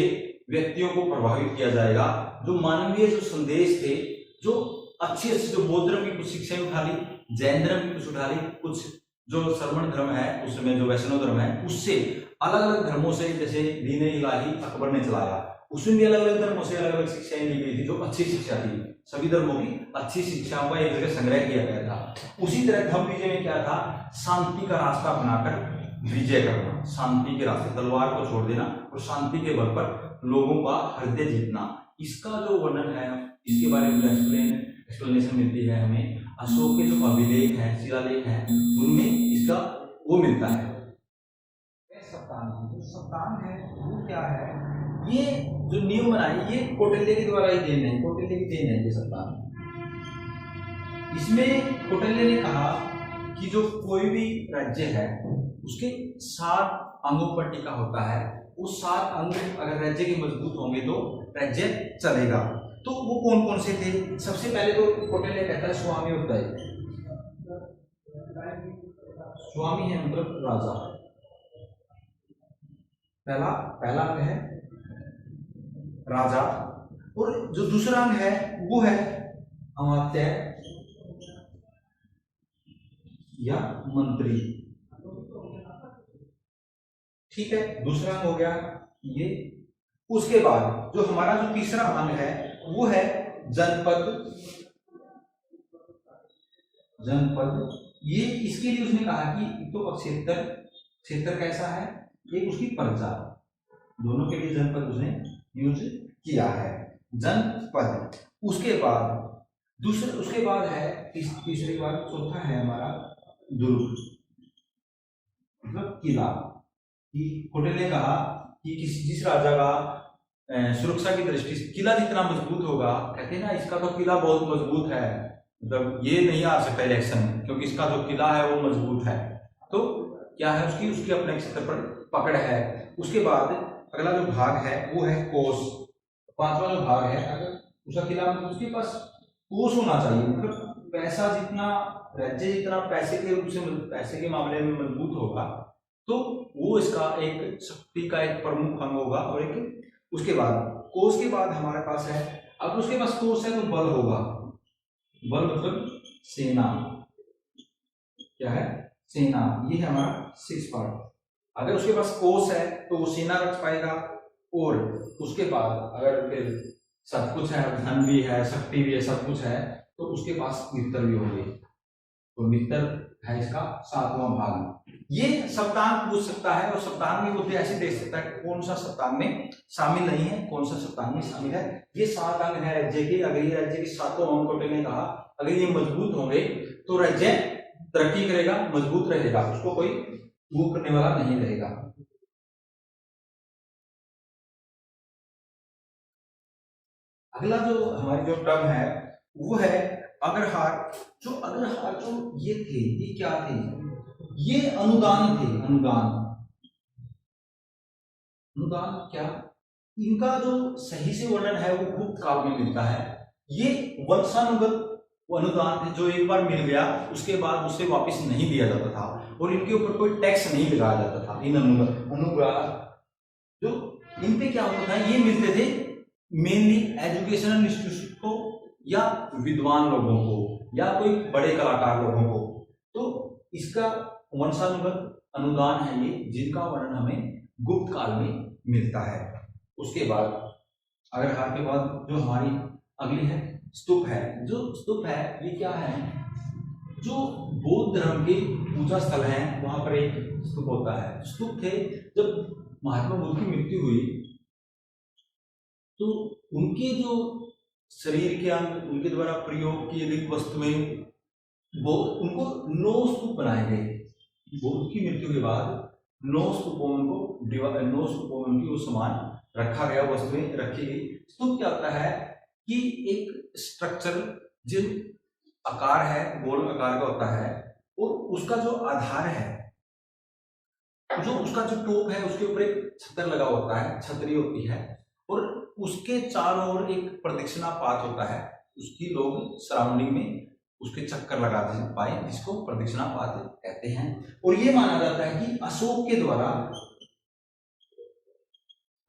व्यक्तियों को प्रभावित किया जाएगा। जो मानवीय जो संदेश थे, जो अच्छी जो बौद्ध धर्म की कुछ शिक्षाएं उठा ली, जैन धर्म की कुछ उठा ली, कुछ जो श्रमण धर्म है उस समय जो वैष्णव धर्म है उससे अलग अलग धर्मों से, जैसे दीन इलाही अकबर ने चलाया, उसमें भी अलग अलग धर्मों से अलग अलग शिक्षाएं ली गई थी जो अच्छी शिक्षा थी। सभी धर्मों की अच्छी शिक्षाओं का एक जगह संग्रह किया गया था। उसी तरह धम्म विजय में क्या था, शांति का रास्ता बनाकर विजय करना, शांति के रास्ते, तलवार को छोड़ देना और शांति के बल पर लोगों का हृदय जीतना। इसका जो वर्णन है, इसके बारे में एक्सप्लेनेशन मिलती है हमें अशोक के जो अभिलेख हैं, शिलालेख हैं, उनमें इसका वो मिलता है। सप्तान, जो सप्तान है वो क्या है, ये जो नियम बनाए ये कौटिल्य के द्वारा ही देन है, कौटिल्य की देन है ये सप्तान। इसमें कौटिल्य ने कहा कि जो कोई भी राज्य है उसके 7 अंगों पर टिका होता है, वो 7 अंग अगर राज्य के मजबूत होंगे तो राज्य चलेगा। तो वो कौन कौन से थे? सबसे पहले तो कौटिल्य कहता है स्वामी उदय। स्वामी है मतलब राजा, पहला अंग है राजा, और जो दूसरा अंग है वो है अमात्य या मंत्री। ठीक है, दूसरा अंग हो गया ये। उसके बाद जो हमारा जो तीसरा अंग है वो है जनपद। ये इसके लिए उसने कहा कि तो क्षेत्र कैसा है, एक उसकी प्रजा, दोनों के लिए जनपद उसने यूज किया है, जनपद। उसके बाद है तीसरे के बाद चौथा है हमारा दुर्ग, मतलब किला। कौटिल्य ने कहा कि जिस राजा का सुरक्षा की दृष्टि से किला जितना मजबूत होगा, कहते हैं ना इसका तो किला बहुत मजबूत है, मतलब ये नहीं आ सकता इलेक्शन में क्योंकि इसका जो किला है वो मजबूत है। तो क्या है उसकी अपने क्षेत्र पर पकड़ है। उसके बाद अगला जो भाग है वो है कोष। 5वां जो भाग है, अगर उसका किला मतलब उसके पास कोष होना चाहिए, मतलब पैसा जितना, राज्य जितना पैसे के रूप से, पैसे के मामले में मजबूत होगा तो वो इसका एक शक्ति का एक प्रमुख अंग होगा। और एक उसके बाद कोष के बाद हमारे पास है, अब उसके पास कोष है तो बल होगा। बल मतलब सेना, क्या है, सेना। ये है हमारा 6 पार्ट। अगर उसके पास कोष है तो वो सेना रख पाएगा, और उसके बाद अगर फिर सब कुछ है, धन भी है, शक्ति भी है, सब कुछ है, तो उसके पास मित्र भी होंगे। तो मित्र है इसका 7वां भाग। ये सप्तांग पूछ सकता है, और सप्तांग में बुद्धि ऐसे देख सकता है कौन सा सप्तांग में शामिल नहीं है, कौन सा सप्तांग में शामिल है। ये 7 अंग है राज्य के। अगर ये राज्य के 7 अंग कौटिल्य ने कहा अगर ये मजबूत होंगे तो राज्य तरक्की करेगा, मजबूत रहेगा, उसको कोई वो करने वाला नहीं रहेगा। अगला जो हमारी जो टर्म है वो है अग्रहार। जो ये थे, ये क्या थे, ये अनुदान थे। अनुदान क्या, इनका जो सही से वर्णन है वो गुप्त काल में मिलता है। ये वंशानुगत अनुदान थे, जो एक बार मिल गया उसके बाद उसे वापस नहीं दिया जाता था, और इनके ऊपर कोई टैक्स नहीं लगाया जाता था। इन अनुग्रह जो इन पे क्या होता है, ये मिलते थे मेनली एजुकेशनल इंस्टीट्यूट को, या विद्वान लोगों को, या कोई बड़े कलाकार लोगों को। तो इसका वंशानुगत अनुदान है ये, जिनका वर्णन हमें गुप्त काल में मिलता है। उसके बाद अग्रहार के बाद जो हमारी अगली है स्तूप है। जो स्तूप है ये क्या है, जो बौद्ध धर्म के पूजा स्थल हैं वहां पर एक स्तूप होता है। स्तूप थे जब महात्मा बुद्ध की मृत्यु हुई तो उनके जो शरीर के अंग, उनके द्वारा प्रयोग किए गई वस्तुएं, वो उनको 9 स्तूप बनाए गए। बुद्ध की मृत्यु के बाद 9 स्तूपों में उनको 9 स्तूपों में उनकी वो सामान रखा गया, वस्तुएं रखी गई। स्तूप क्या होता है कि एक स्ट्रक्चर जिन आकार है, गोल आकार का होता है, और उसका जो आधार है, जो उसका जो टॉप है, उसके ऊपर एक छतर लगा होता है, छतरी होती है, और उसके चारों ओर एक प्रदक्षिणा पाथ होता है। उसकी लोग सराउंडिंग में उसके चक्कर लगा पाए, जिसको प्रदक्षिणा पाथ कहते हैं। और ये माना जाता है कि अशोक के द्वारा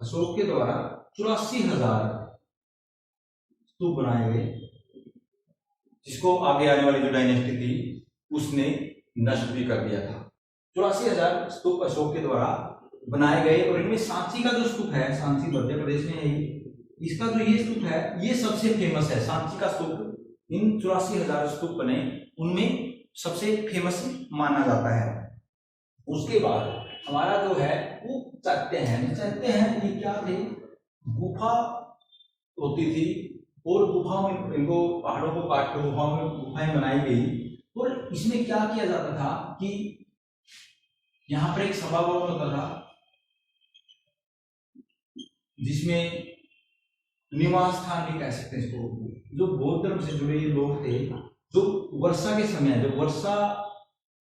84,000 स्तूप बनाए गए, जिसको आगे आने वाली जो डायनेस्टी थी उसने नष्ट भी कर दिया था। 84,000 स्तूप अशोक के द्वारा बनाए गए। और इनमें सांची का जो स्तूप है, सांची मध्य प्रदेश में है, इसका जो ये स्तूप है ये सबसे फेमस है। सांची का स्तूप इन 84,000 स्तूप बने उनमें सबसे फेमस माना जाता है। उसके बाद हमारा जो है वो चैत्य हैं, ये क्या थे? गुफा होती थी, और गुफाओं में इनको पहाड़ों को काट कर गुफाएं बनाई गई। और इसमें क्या किया जाता था कि यहाँ पर एक सभा भवन होता था जिसमें निवास स्थान भी कह सकते हैं इसको। जो बौद्ध धर्म से जुड़े ये लोग थे, जो वर्षा के समय, जब वर्षा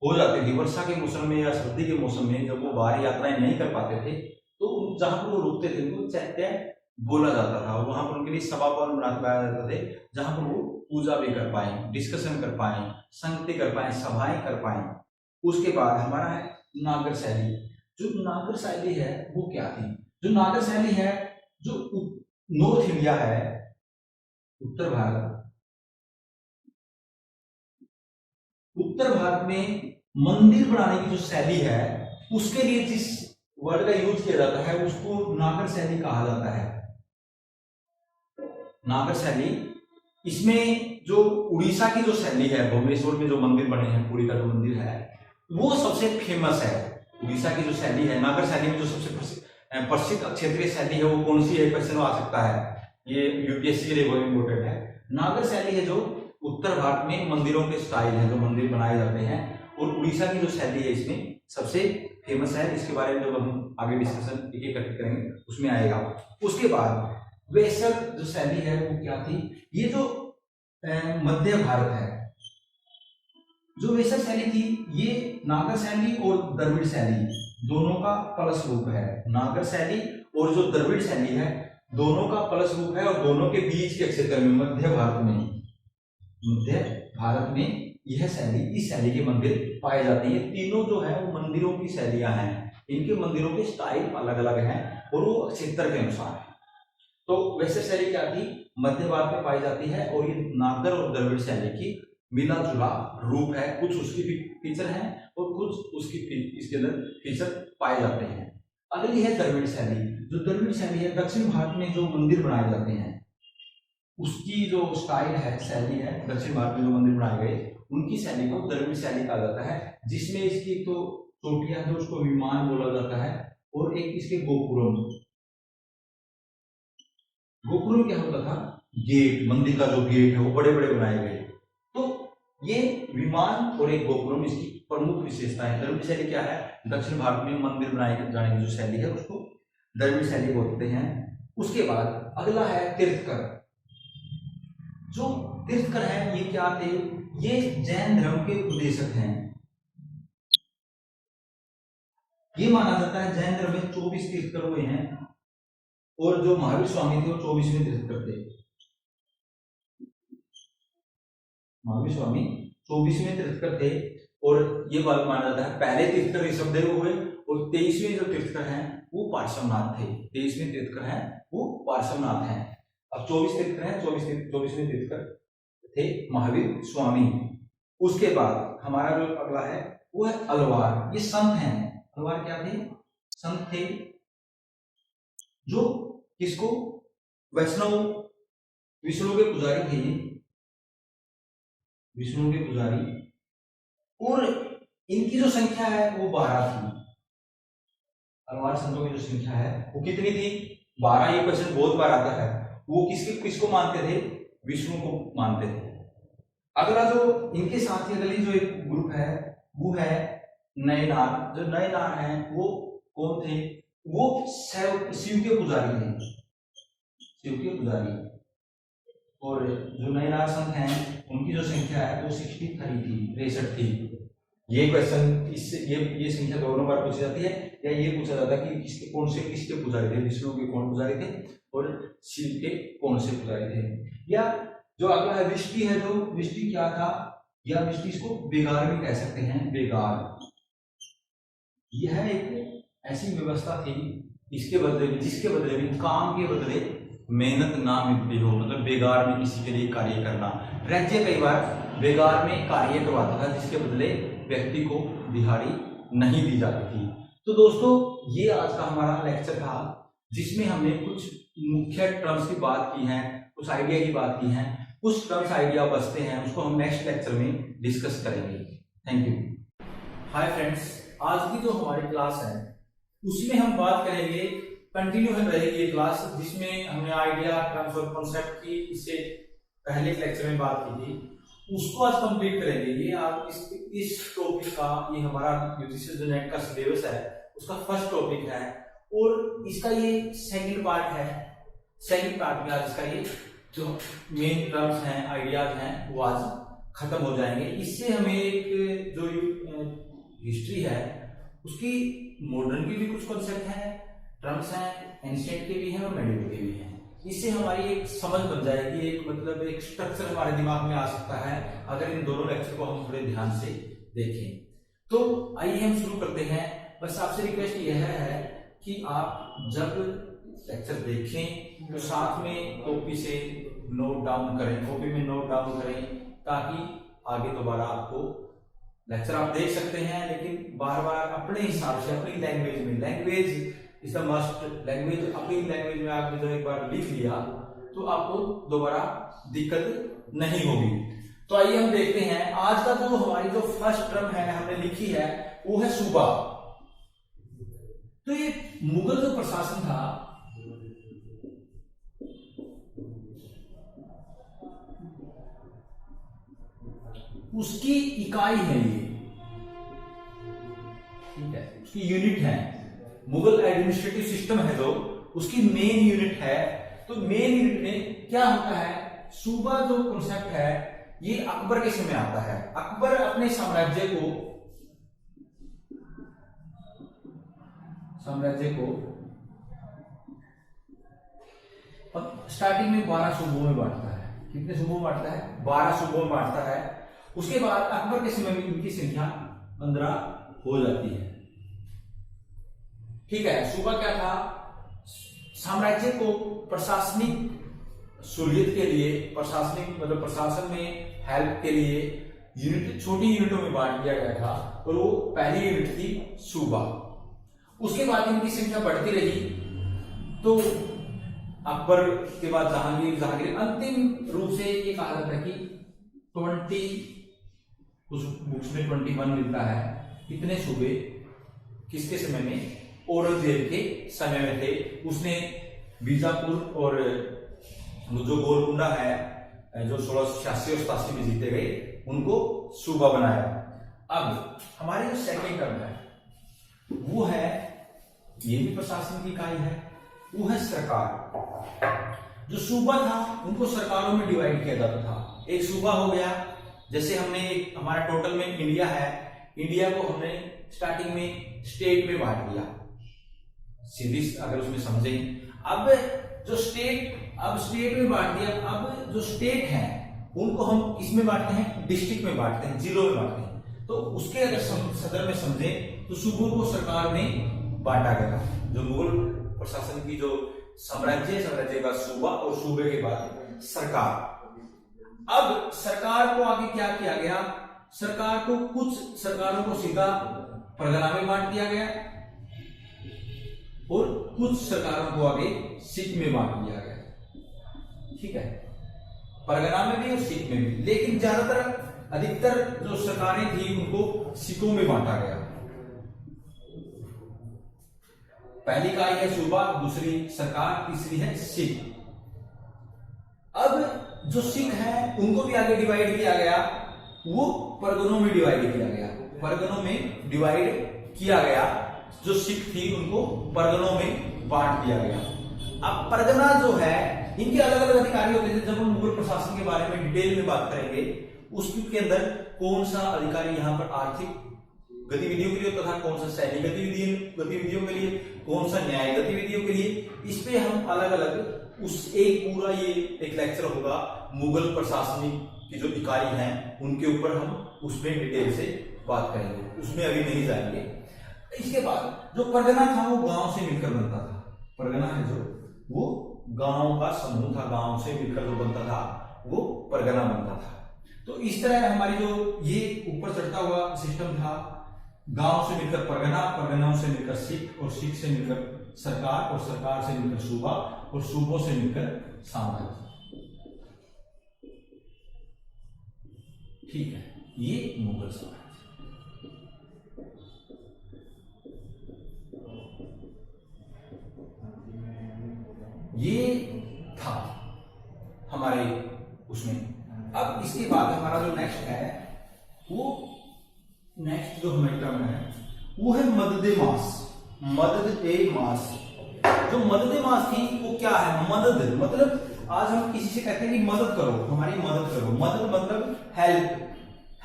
हो जाती थी, वर्षा के मौसम में या सर्दी के मौसम में जब वो बाहर यात्राएं नहीं कर पाते थे, तो जहां पर वो रुकते थे उनको चैत्य बोला जाता था। वहां पर उनके लिए सभा भवन बनाए जाते थे, जहां पर वो पूजा भी कर पाए, डिस्कशन कर पाए, संगति कर पाए, सभाएं कर पाए। उसके बाद हमारा है नागर शैली। जो नागर शैली है वो क्या थी? जो नागर शैली है, जो नॉर्थ इंडिया है, उत्तर भारत में मंदिर बनाने की जो शैली है, उसके लिए जिस वर्ड का यूज किया जाता है उसको नागर शैली कहा जाता है। नागर शैली, इसमें जो उड़ीसा की जो शैली है, भुवनेश्वर में जो मंदिर बने हैं, पुरी का जो मंदिर है वो सबसे फेमस है। उड़ीसा की जो शैली है, नागर शैली में जो सबसे प्रसिद्ध क्षेत्रीय शैली है वो कौन सी है? क्वेश्चन आ सकता है, ये यूपीएससी के लिए बहुत इंपॉर्टेंट है। नागर शैली है जो उत्तर भारत में मंदिरों के स्टाइल है, जो मंदिर बनाए जाते हैं, और उड़ीसा की जो शैली है इसमें सबसे फेमस है। इसके बारे में जब हम आगे डिस्कशन एक एक करके करेंगे उसमें आएगा। उसके बाद वेसर जो शैली है वो क्या थी? ये जो मध्य भारत है, जो वेसर शैली थी, ये नागर शैली और द्रविड़ शैली दोनों का प्लस रूप है। नागर शैली और जो द्रविड़ शैली है दोनों का प्लस रूप है, और दोनों के बीच के क्षेत्र में मध्य भारत में यह शैली, इस शैली के मंदिर पाए जाते हैं। ये तीनों जो है वो मंदिरों की शैलियां हैं, इनके मंदिरों के स्टाइल अलग अलग हैं और वो क्षेत्र के अनुसार है। तो वैसे शैली क्या थी? मध्य भारत में पाई जाती है, और ये नागर और द्रविड़ शैली की मिला जुला रूप है। कुछ उसकी फीचर हैं और कुछ उसकी इसके अंदर फीचर पाए जाते हैं। अगली है द्रविड़ शैली। जो द्रविड़ शैली है, दक्षिण भारत में जो मंदिर बनाए जाते हैं उसकी जो स्टाइल है, शैली है, दक्षिण भारत में जो मंदिर बनाए गए उनकी शैली को द्रविड़ शैली कहा जाता है। जिसमें इसकी तो चोटियां जो उसको विमान बोला जाता है, और एक इसके गोपुरम क्या होता था? गेट, मंदिर का जो गेट है वो बड़े बड़े बनाए गए। तो ये विमान और एक गोपुरम इसकी प्रमुख विशेषता है। द्रविड़ शैली क्या है? दक्षिण भारत में मंदिर बनाए जाने की जो शैली है उसको द्रविड़ शैली बोलते हैं। उसके बाद अगला है तीर्थकर। जो तीर्थकर है ये क्या थे? ये जैन धर्म के उपदेशक हैं। ये माना जाता है जैन धर्म में 24 तीर्थकर हुए हैं, और जो महावीर स्वामी थे वो 24वें तीर्थकर थे। महावीर स्वामी 24वें तीर्थकर थे, और ये बात माना जाता है पहले तीर्थकर ऋषभदेव हुए, और 23वें जो तीर्थकर हैं वो पार्श्वनाथ थे। 23वें तीर्थकर हैं वो पार्श्वनाथ हैं। अब 24 तीर्थकर हैं, 24वें तीर्थकर थे महावीर स्वामी। उसके बाद हमारा जो अगला है वो है अलवार। ये संत हैं। अलवार क्या थे? संत थे जो किसको? वैष्णव, विष्णु के पुजारी थे। विष्णु के पुजारी और इनकी जो संख्या है वो 12 थी। अलवार संतों की जो संख्या है वो कितनी थी? 12। ये क्वेश्चन बहुत बार आता है। वो किसको मानते थे? विष्णु को मानते थे। अगला जो इनके साथ ही अगली जो एक ग्रुप है वो है नयनार। जो नयनार हैं वो कौन थे? वो शिव के पुजारी थे, शिव के पुजारी। और जो नयनार संत हैं उनकी जो संख्या है वो 63 थी, 63 थी। ये क्वेश्चन इससे ये संख्या दोनों बार पूछी जाती है, या ये पूछा जाता है कि किसके पुजारी थे? विष्णु के कौन पुजारी थे और शिव के कौन से पुजारी थे? या जो अगला है विष्टि है, जो विष्टि क्या था? या विष्टि इसको बेगार भी कह सकते हैं, बेगार। यह एक ऐसी व्यवस्था थी जिसके बदले में काम के बदले मेहनत ना मिलती हो, मतलब बेगार में किसी के लिए कार्य करना। राज्य कई बार बेगार में कार्य करवाता था जिसके बदले व्यक्ति को दिहाड़ी नहीं दी जाती थी। तो दोस्तों ये आज का हमारा लेक्चर था जिसमें हमने कुछ मुख्य टर्म्स की बात की है, कुछ आइडिया की बात की है, कुछ टर्म्स आइडिया बचते हैं, उसको हम नेक्स्ट लेक्चर में डिस्कस करेंगे। Thank you. हाय फ्रेंड्स, आज की जो हमारी क्लास है उसमें हम बात करेंगे, कंटिन्यू है रहेगी ये क्लास, जिसमें हमने आइडिया टर्म्स और कॉन्सेप्ट की इससे पहले लेक्चर में बात की थी, उसको आज कंप्लीट करेंगे। ये आप इस टॉपिक का, ये हमारा यूजीसी जो नेट का सिलेबस है उसका फर्स्ट टॉपिक है और इसका ये सेकंड पार्ट है। सेकंड पार्ट में आज इसका ये जो मेन टर्म्स हैं, आइडियाज हैं, वो आज खत्म हो जाएंगे। इससे हमें एक जो हिस्ट्री है उसकी मॉडर्न की भी कुछ कॉन्सेप्ट है, टर्म्स हैं, एंशिएंट के भी हैं और मेडिवल के भी हैं। इससे हमारी एक समझ बन जाएगी, एक मतलब एक स्ट्रक्चर हमारे दिमाग में आ सकता है अगर इन दोनों लेक्चर को हम थोड़े ध्यान से देखें। तो आइए हम शुरू करते हैं। बस आपसे रिक्वेस्ट यह है कि आप जब लेक्चर देखें तो साथ में कॉपी से नोट डाउन करें, कॉपी में नोट डाउन करें, ताकि आगे दोबारा आपको लेक्चर आप देख सकते हैं, लेकिन बार बार अपने हिसाब से अपनी लैंग्वेज में, language is the must, language अपनी लैंग्वेज में आपने जो एक बार लिख लिया तो आपको दोबारा दिक्कत नहीं होगी। तो आइए हम देखते हैं आज का जो हमारी जो फर्स्ट टर्म है हमने लिखी है वो है सूबा। तो ये मुगल जो प्रशासन था उसकी इकाई है ये, ठीक है, उसकी यूनिट है। मुगल एडमिनिस्ट्रेटिव सिस्टम है जो उसकी मेन यूनिट है। तो मेन यूनिट में क्या होता है? सूबा जो कॉन्सेप्ट है ये अकबर के समय आता है। अकबर अपने साम्राज्य को अब स्टार्टिंग में 12 सूबों में बांटता है। कितने सूबों में बांटता है? 12 सूबों में बांटता है। उसके बाद अकबर के समय में इनकी संख्या 15 हो जाती है, ठीक है। सूबा क्या था? साम्राज्य को प्रशासनिक सहूलियत के लिए, प्रशासनिक मतलब प्रशासन में हेल्प के लिए यूनिट, छोटी यूनिटों में बांट दिया गया था और वो पहली यूनिट थी सूबा। उसके बाद इनकी संख्या बढ़ती रही तो अकबर के बाद जहांगीर, अंतिम रूप से ये कहा जाता है कि 20, कुछ बुक्स में 21 मिलता है। इतने सूबे किसके समय में? औरंगजेब के समय में थे। उसने बीजापुर और जो गोलकुंडा है जो 1686 और 87 में जीते गए, उनको सूबा बनाया। अब हमारे जो सेकंड टर्म है वो है, ये भी प्रशासन की इकाई है, वो है सरकार। जो सूबा था उनको सरकारों में डिवाइड किया जाता था। एक सूबा हो गया, जैसे हमने हमारा टोटल में इंडिया है, इंडिया को हमने स्टार्टिंग में स्टेट में बांट दिया, सीधी अगर उसमें समझें। अब जो स्टेट में बांट दिया। अब जो स्टेट है उनको हम किसमें बांटते हैं? डिस्ट्रिक्ट में बांटते हैं, जिलों में बांटते हैं। तो उसके अगर सदर में समझें तो सूबों को सरकार में बांटा गया। जो मुगल प्रशासन की जो साम्राज्य का सूबा और सूबे के बाद सरकार। अब सरकार को आगे क्या किया गया? कुछ सरकारों को सीधा परगना में बांट दिया गया और कुछ सरकारों को आगे सिख में बांट दिया गया, ठीक है, परगना में भी और सिख में भी। लेकिन ज्यादातर अधिकतर जो सरकारें थी उनको सिकों में बांटा गया। पहली इकाई है सूबा, दूसरी सरकार, तीसरी है सिख। अब जो सिख हैं उनको भी आगे डिवाइड किया गया, वो परगनों में डिवाइड किया गया, परगनों में डिवाइड किया गया। जो सिख थी उनको परगनों में बांट दिया गया। अब परगना जो है इनके अलग अलग अधिकारी होते थे। जब हम मुगल प्रशासन के बारे में डिटेल में बात करेंगे, उसके अंदर कौन सा अधिकारी यहाँ पर आर्थिक गतिविधियों के लिए होता था, कौन सा सैनिक गतिविधियों के लिए, कौन सा न्याय गतिविधियों के लिए, इस पे हम अलग अलग उस एक पूरा ये एक लेक्चर होगा मुगल प्रशासनिक की जो इकाई हैं उनके ऊपर हम उसमें डिटेल से बात करेंगे, उसमें अभी नहीं जाएंगे। इसके बाद जो परगना था वो गांव से मिलकर बनता था। परगना है जो वो गांव का समूह था, गांव से मिलकर जो बनता था वो परगना बनता था। तो इस तरह हमारी जो ये ऊपर चढ़ता हुआ सिस्टम था, गांव से मिलकर परगना, परगनाओं से मिलकर सिख, और सिख से मिलकर सरकार, और सरकार से मिलकर सूबा, और सूबों से मिलकर साम्राज्य। ठीक है, ये मुगल साम्राज्य। ये था हमारे उसमें। अब इसके बाद हमारा जो नेक्स्ट है वो नेक्स्ट जो हमारी टर्म है वो है मददे मास। मददे मास, जो मददे मास थी वो क्या है? मदद मतलब आज हम किसी से कहते हैं कि मदद करो, हमारी मदद करो। मदद मतलब हेल्प,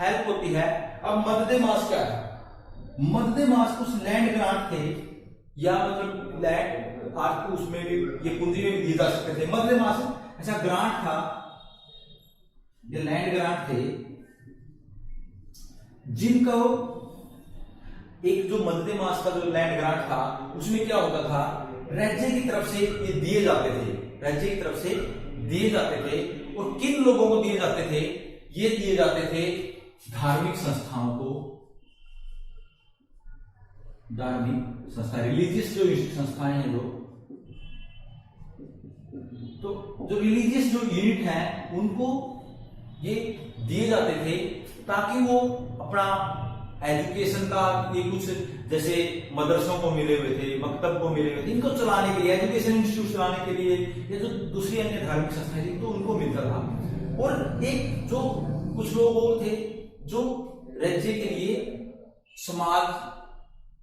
हेल्प होती है। अब मददे मास क्या है? मददे मास कुछ लैंड ग्रांट थे, या मतलब लैंड आज उसमें भी ये पूंजी में भी दिए जा सकते थे। मददे मास ऐसा ग्रांट था, ये लैंड ग्रांट थे जिनको एक जो मददे मास का जो लैंड ग्रांट था उसमें क्या होता था, राज्य की तरफ से ये दिए जाते थे, राज्य की तरफ से दिए जाते थे। और किन लोगों को दिए जाते थे? ये दिए जाते थे धार्मिक संस्थाओं को, धार्मिक संस्था, रिलीजियस जो संस्थाएं हैं जो, तो जो रिलीजियस जो यूनिट हैं उनको ये दिए जाते थे ताकि वो अपना एजुकेशन का ये कुछ जैसे मदरसों को मिले हुए थे, मकतब को मिले हुए थे, इनको चलाने के लिए, एजुकेशन इंस्टीट्यूट चलाने के लिए, ये जो दूसरी अन्य धार्मिक संस्थाएं थी तो उनको मिलता था। और एक जो कुछ लोग और थे जो राज्य के लिए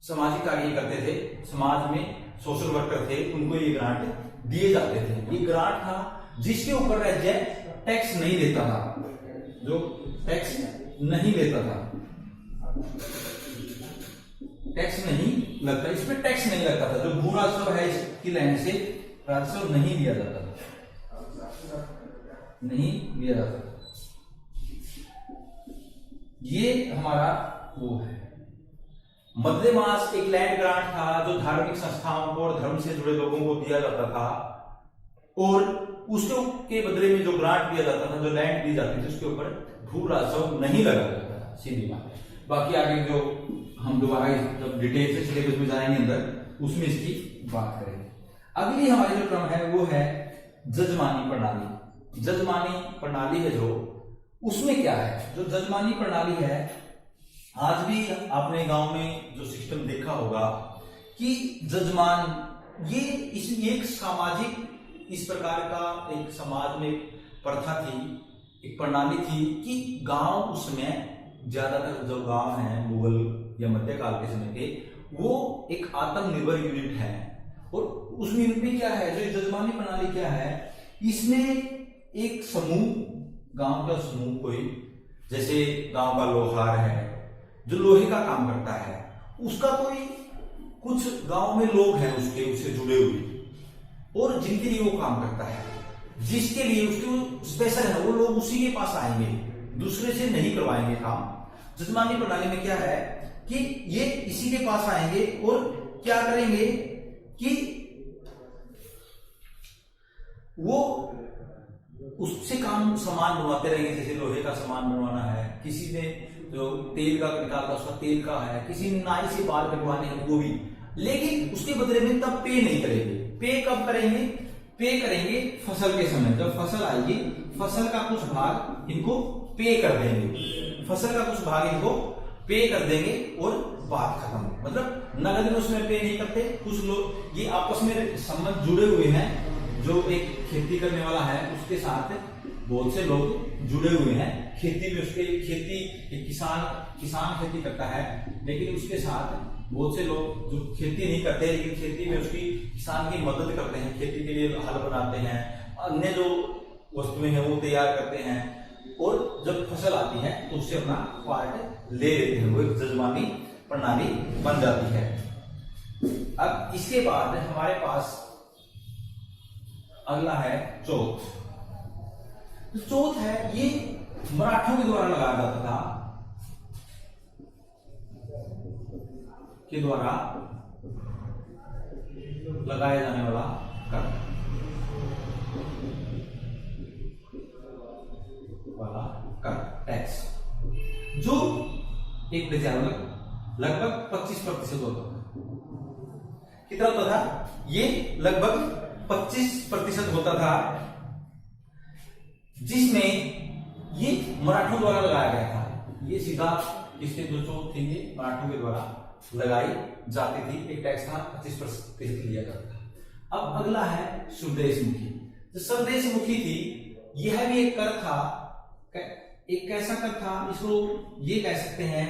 सामाजिक कार्य करते थे, समाज में सोशल वर्कर थे, उनको ये ग्रांट दिए जाते थे। ये ग्रांट था जिसके ऊपर राज्य टैक्स नहीं देता था, जो टैक्स नहीं लेता था, टैक्स नहीं लगता, इसमें टैक्स नहीं लगता था। जो भू राजस्व है इसकी लैंड से राजस्व नहीं दिया जाता था, नहीं दिया जाता था। ये हमारा वो है मददे मास। एक लैंड ग्रांट था जो धार्मिक संस्थाओं को और धर्म से जुड़े लोगों को दिया जाता था, और उसके बदले में जो ग्रांट दिया जाता था, जो लैंड दी जाती थी, उसके ऊपर भू राजस्व नहीं लगा जाता था, सीधी बात। बाकी आगे जो हम दोबारा जब डिटेल से सिलेबस में जाएंगे अंदर, उसमें इसकी बात करेंगे। अगली हमारी जो टर्म है वो है जजमानी प्रणाली। जजमानी प्रणाली है जो, उसमें क्या है? जो जजमानी प्रणाली है, आज भी आपने गांव में जो सिस्टम देखा होगा कि जजमान ये एक सामाजिक इस प्रकार का एक समाज में प्रथा थी, एक प्रणाली थी कि गांव उसमें ज्यादातर जो गांव हैं मुगल या मध्यकाल के समय के, वो एक आत्मनिर्भर यूनिट है। और उस यूनिट में क्या है, जो जजमानी प्रणाली क्या है, इसमें एक समूह, गांव का समूह, कोई जैसे गांव का लोहार है जो लोहे का काम करता है, उसका कोई कुछ गांव में लोग हैं उससे जुड़े हुए, और जिनके लिए वो काम करता है, जिसके लिए उसके स्पेशल है, वो लोग उसी के पास आएंगे, दूसरे से नहीं करवाएंगे काम। जजमानी प्रणाली में क्या है कि ये इसी के पास आएंगे और क्या करेंगे कि वो उससे काम सामान बनवाते रहेंगे। जैसे लोहे का सामान बनवाना है, किसी ने जो तेल का निकालता उसका तेल का है, किसी ने नाई से बाल कटवाने हैं वो भी, लेकिन उसके बदले में तब पे नहीं करेंगे। पे कब करेंगे? पे करेंगे फसल के समय, जब फसल आएगी, फसल का कुछ भाग इनको पे कर देंगे। फसल का कुछ भाग इनको पे कर देंगे और बात खत्म। मतलब नगद में उसमें पे नहीं करते। कुछ लोग ये आपस में संबंध जुड़े हुए हैं, जो एक खेती करने वाला है उसके साथ बहुत से लोग जुड़े हुए हैं। खेती में उसके खेती किसान खेती करता है, लेकिन उसके साथ बहुत से लोग जो खेती नहीं करते लेकिन खेती में उसकी किसान की मदद करते हैं, खेती के लिए हल बनाते हैं, अन्य जो वस्तुएं हैं वो तैयार करते हैं, और जब फसल आती है तो उससे अपना पार्ट ले लेते हैं। वो एक जजमानी प्रणाली बन जाती है। अब इसके बाद हमारे पास अगला है चौथ। तो चौथ है, ये मराठों के द्वारा लगाया जाता था, के द्वारा लगाया जाने वाला कर टैक्स, जो एक डिजाइन लगभग 25% होता था। कितना होता था? ये लगभग 25% होता था, जिसमें ये मराठों द्वारा लगाया गया था। ये सीधा इसके जो चौथ थी ये मराठों के द्वारा लगाई जाती थी। एक टैक्स था 25% लिया जाता था। अब अगला है स्वदेशमुखी। जो स्वदेशमुखी थी, यह भी एक कर था। एक कैसा कर था, इसको ये कह सकते हैं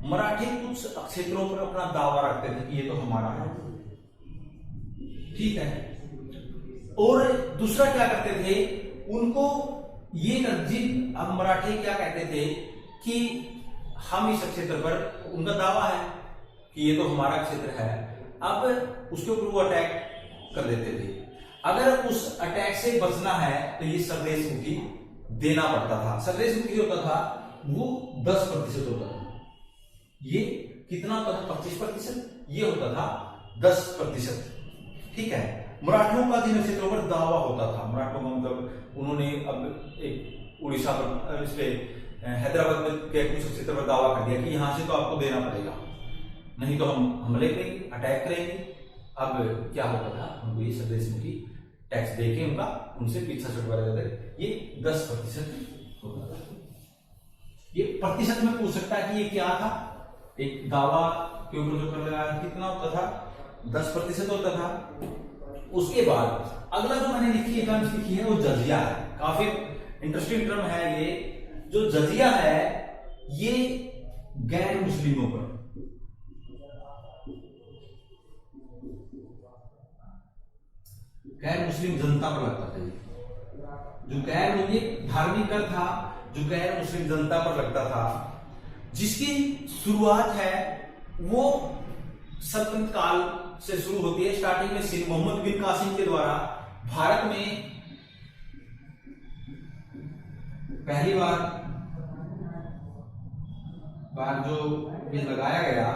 मराठी कुछ क्षेत्रों पर अपना दावा रखते थे कि ये तो हमारा है, ठीक है। और दूसरा क्या करते थे, उनको ये अब मराठी क्या कहते थे कि हम इस क्षेत्र पर, उनका दावा है कि ये तो हमारा क्षेत्र है, अब उसके ऊपर वो अटैक कर देते थे। अगर उस अटैक से बचना है तो ये स्वदेशमुखी देना पड़ता था। स्वदेशमुखी होता था वो 10% होता था। ये कितना होता था? 25%। ये होता था 10%, ठीक है। मराठों का जिन क्षेत्रों पर दावा होता था, मराठों का मतलब उन्होंने अब एक उड़ीसा पर, इस पे हैदराबाद में के कुछ क्षेत्र पर दावा कर दिया कि यहां से तो आपको देना पड़ेगा, नहीं तो हम हमले करेंगे, अटैक करेंगे। अब क्या होता था, उनको ये स्वदेशमुखी टैक्स देके उनसे पीछा छुड़वाया जाता है। ये 10% होता था। ये प्रतिशत में पूछ सकता है कि ये क्या था। एक दावा के ऊपर जो कर लगाया कितना होता था? 10% होता था। उसके बाद अगला जो मैंने लिखी है वो जजिया है। काफी इंटरेस्टिंग टर्म है ये। जो जजिया है ये गैर मुस्लिमों पर, गैर मुस्लिम जनता पर लगता था। जो गैर धार्मिक कर था, जो गैर मुस्लिम जनता पर लगता था, जिसकी शुरुआत है वो सल्तनत काल से शुरू होती है। स्टार्टिंग में सिंह मोहम्मद बिन कासिम के द्वारा भारत में पहली बार जो ये लगाया गया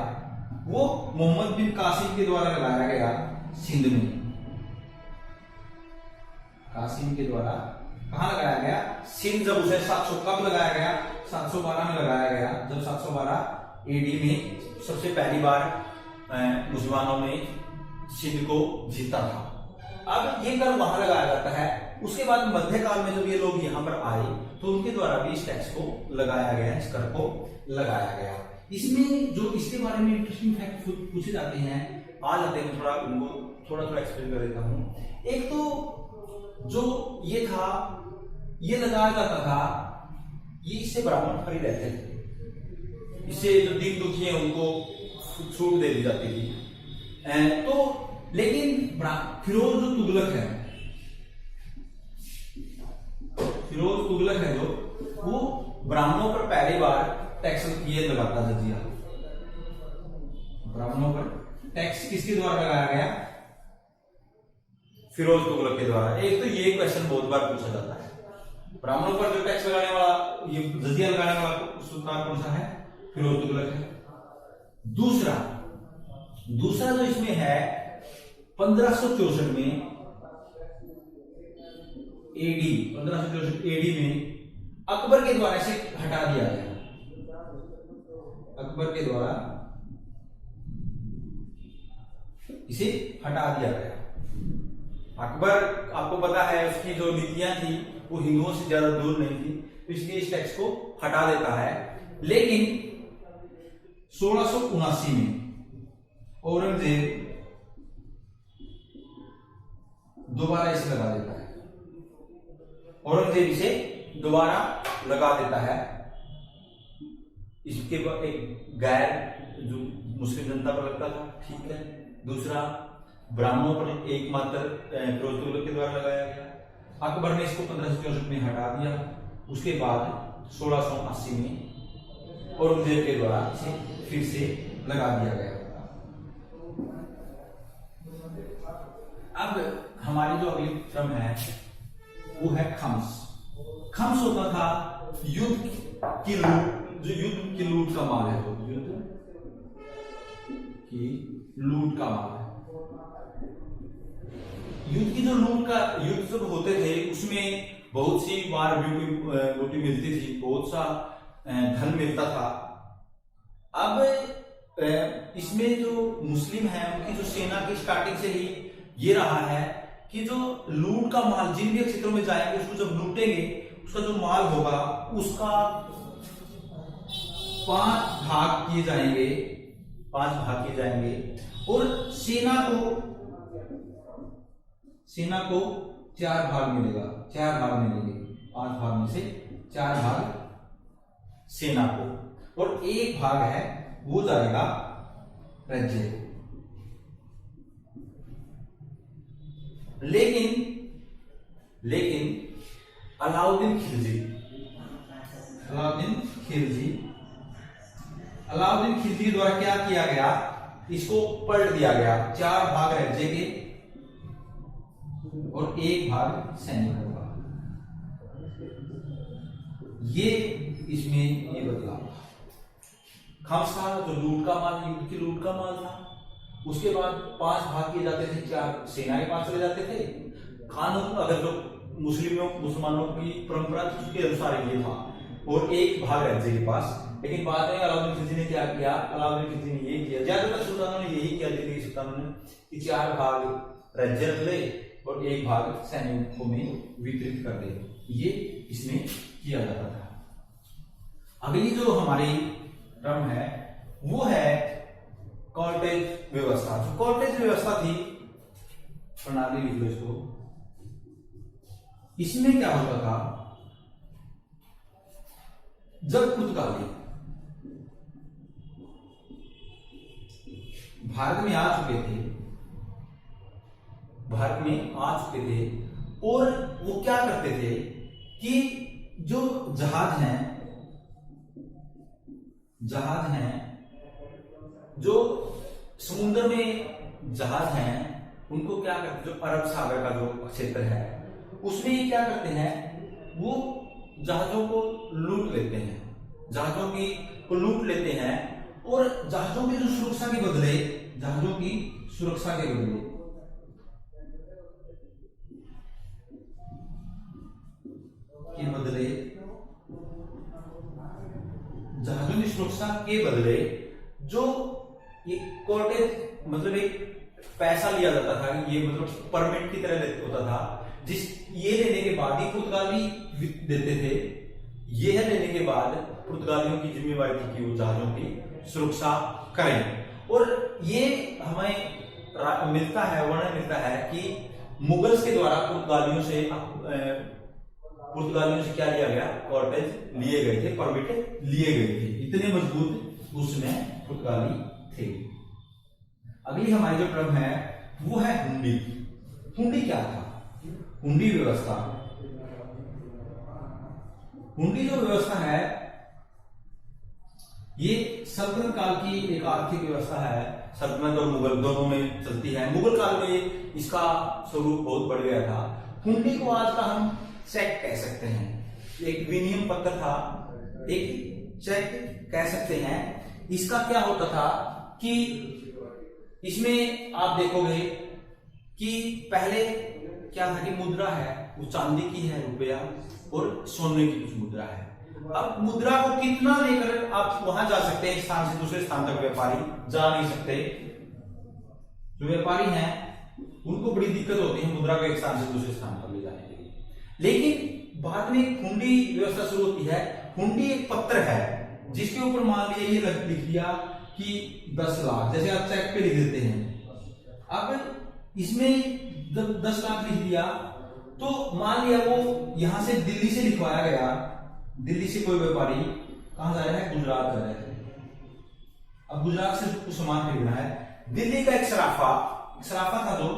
वो मोहम्मद बिन कासिम के द्वारा लगाया गया सिंध में। कासिम के द्वारा कहां लगाया गया? सिंध। जब उसे 700 कब लगाया गया? 712 में लगाया गया, जब 712 एडी में सबसे पहली बार मुसलमानों ने सिंध को जीता था। अब ये कर वहां लगाया जाता है। उसके बाद मध्यकाल में जब ये लोग यहाँ पर आए तो उनके द्वारा भी इस टैक्स को लगाया गया, इस कर को लगाया गया। इसमें जो इसके बारे में इंटरेस्टिंग फैक्ट पूछे जाते हैं, आ जाते हैं, थोड़ा उनको थोड़ा एक्सप्लेन कर देता हूँ। एक तो जो ये था, ये लगाया जाता था, ये इससे ब्राह्मण फ्री रहते थे। इससे जो दीन दुखी है उनको छूट दे दी जाती थी। तो लेकिन फिरोज जो तुगलक है, फिरोज तुगलक है जो, वो ब्राह्मणों पर पहली बार टैक्स ये लगाता जजिया। ब्राह्मणों पर टैक्स किसके द्वारा लगाया गया? फिरोज तुगलक के द्वारा। एक तो ये क्वेश्चन बहुत बार पूछा जाता है, ब्राह्मणों पर जो टैक्स लगाने वाला, ये जजिया लगाने वाला सुल्तान कौन सा है? फिरोज तुगलक है। दूसरा जो इसमें है 1564 में एडी, 1564 एडी में अकबर के द्वारा इसे हटा दिया गया। अकबर के द्वारा इसे हटा दिया गया। अकबर, आपको पता है उसकी जो नीतियां थी वो हिंदुओं से ज्यादा दूर नहीं थी, तो इसलिए इस टैक्स को हटा देता है। लेकिन 1679 में औरंगजेब दोबारा इसे लगा देता है। औरंगजेब इसे दोबारा लगा देता है। इसके बाद एक गैर जो मुस्लिम जनता पर लगता था, ठीक है। दूसरा ब्राह्मणों पर एकमात्र फिरोज तुगलक के द्वारा लगाया गया। अकबर ने इसको 1564 में हटा दिया। उसके बाद 1680 में औरंगजेब के द्वारा इसे फिर से लगा दिया गया। अब हमारी जो अगली टर्म है वो है खम्स। खम्स होता था युद्ध की लूट, जो युद्ध की लूट का माल है, तो युद्ध की लूट का माल है। युद्ध की जो लूट का युद्ध जब होते थे उसमें बहुत सी बार बूटी मिलती थी, बहुत सा धन मिलता था। अब इसमें जो मुस्लिम है उनकी जो सेना की स्टार्टिंग से ही ये रहा है कि जो लूट का माल जिन भी क्षेत्रों में जाएंगे उसको जब लूटेंगे उसका जो माल होगा उसका 5 भाग किए जाएंगे, 5 भाग किए जाएंगे और सेना को 4 भाग मिलेगा, 4 भाग मिलेंगे। 5 भाग में से 4 भाग सेना को और 1 भाग है वो जाएगा राज्य को। लेकिन अलाउद्दीन खिलजी द्वारा क्या किया गया, इसको पलट दिया गया। 4 भाग राज्य के और 1 भाग सैनिकों का। ये इसमें ये बदलाव। खम्स था जो लूट का माल, युद्ध की लूट का माल था। उसके बाद 5 भाग किए जाते थे, 4 सेना के पास चले जाते थे। कानून अगर जो मुसलमानों की परंपरा थी उसके अनुसार ये था और 1 भाग राज्य के पास। लेकिन बाद में अलाउद्दीन खिलजी ने क्या किया, अलाउद्दीन खिलजी ने ये किया, ज्यादातर सुल्तानों ने यही किया, दिल्ली के सुल्तानों ने, कि 4 भाग राज्य रख ले और 1 भाग सैनिकों में वितरित कर दे। ये इसमें किया जाता था। अगली जो हमारी टर्म है वो है कॉर्टेज व्यवस्था। जो कॉर्टेज व्यवस्था थी, प्रणाली लिख लो इसको। इसमें क्या होता था, जब पुर्तगाली भारत में आ चुके थे और वो क्या करते थे कि जो जहाज हैं, जो समुद्र में जहाज हैं, उनको क्या करते, जो अरब सागर का जो क्षेत्र है उसमें ये क्या करते हैं, वो जहाजों को लूट लेते हैं, और जहाजों की जो सुरक्षा के बदले जो ये कॉर्टेज मतलब एक पैसा लिया जाता था, ये मतलब परमिट की तरह होता था, ये लेने के बाद ही पुर्तगाली देते थे। ये है लेने के बाद पुर्तगालियों की जिम्मेवारी थी कि वो जहाजों की सुरक्षा करें। और ये हमें वर्णन मिलता है कि मुगल्स के द्वारा पुर्तगालियों से क्या लिया गया, कॉर्टेज लिए गए थे, परमिट लिए गए थे। इतने मजबूत उसमें पुर्तगाली थे। अगली हमारी जो टर्म है वो है हुंडी। हुंडी क्या था, हुंडी व्यवस्था। हुंडी जो व्यवस्था है ये सल्तनत काल की एक आर्थिक व्यवस्था है। सल्तनत और मुगल दोनों में चलती है। मुगल काल में इसका स्वरूप बहुत बढ़ गया था। हुंडी को आज का हम चेक कह सकते हैं। एक विनिमय पत्र था, एक चेक कह सकते हैं। इसका क्या होता था कि इसमें आप देखोगे कि पहले क्या था कि मुद्रा है वो चांदी की है, रुपया, और सोने की कुछ मुद्रा है। अब मुद्रा को कितना लेकर आप वहां जा सकते हैं, एक स्थान से दूसरे स्थान तक व्यापारी जा नहीं सकते। जो व्यापारी हैं उनको बड़ी दिक्कत होती है मुद्रा को एक स्थान से दूसरे स्थान पर ले जाने के लिए। लेकिन बाद में हुंडी व्यवस्था शुरू होती है। हुंडी एक पत्र है जिसके ऊपर मान लिया ये लिख दिया कि 10 लाख, जैसे आप चेक पे लिख देते हैं। अब इसमें जब 10 लाख लिख दिया तो मान लिया वो यहां से दिल्ली से लिखवाया गया, दिल्ली से कोई व्यापारी कहां जा रहा है, गुजरात जा रहा है। अब गुजरात से कुछ सामान खरीदना है, दिल्ली का एक सराफा था, जो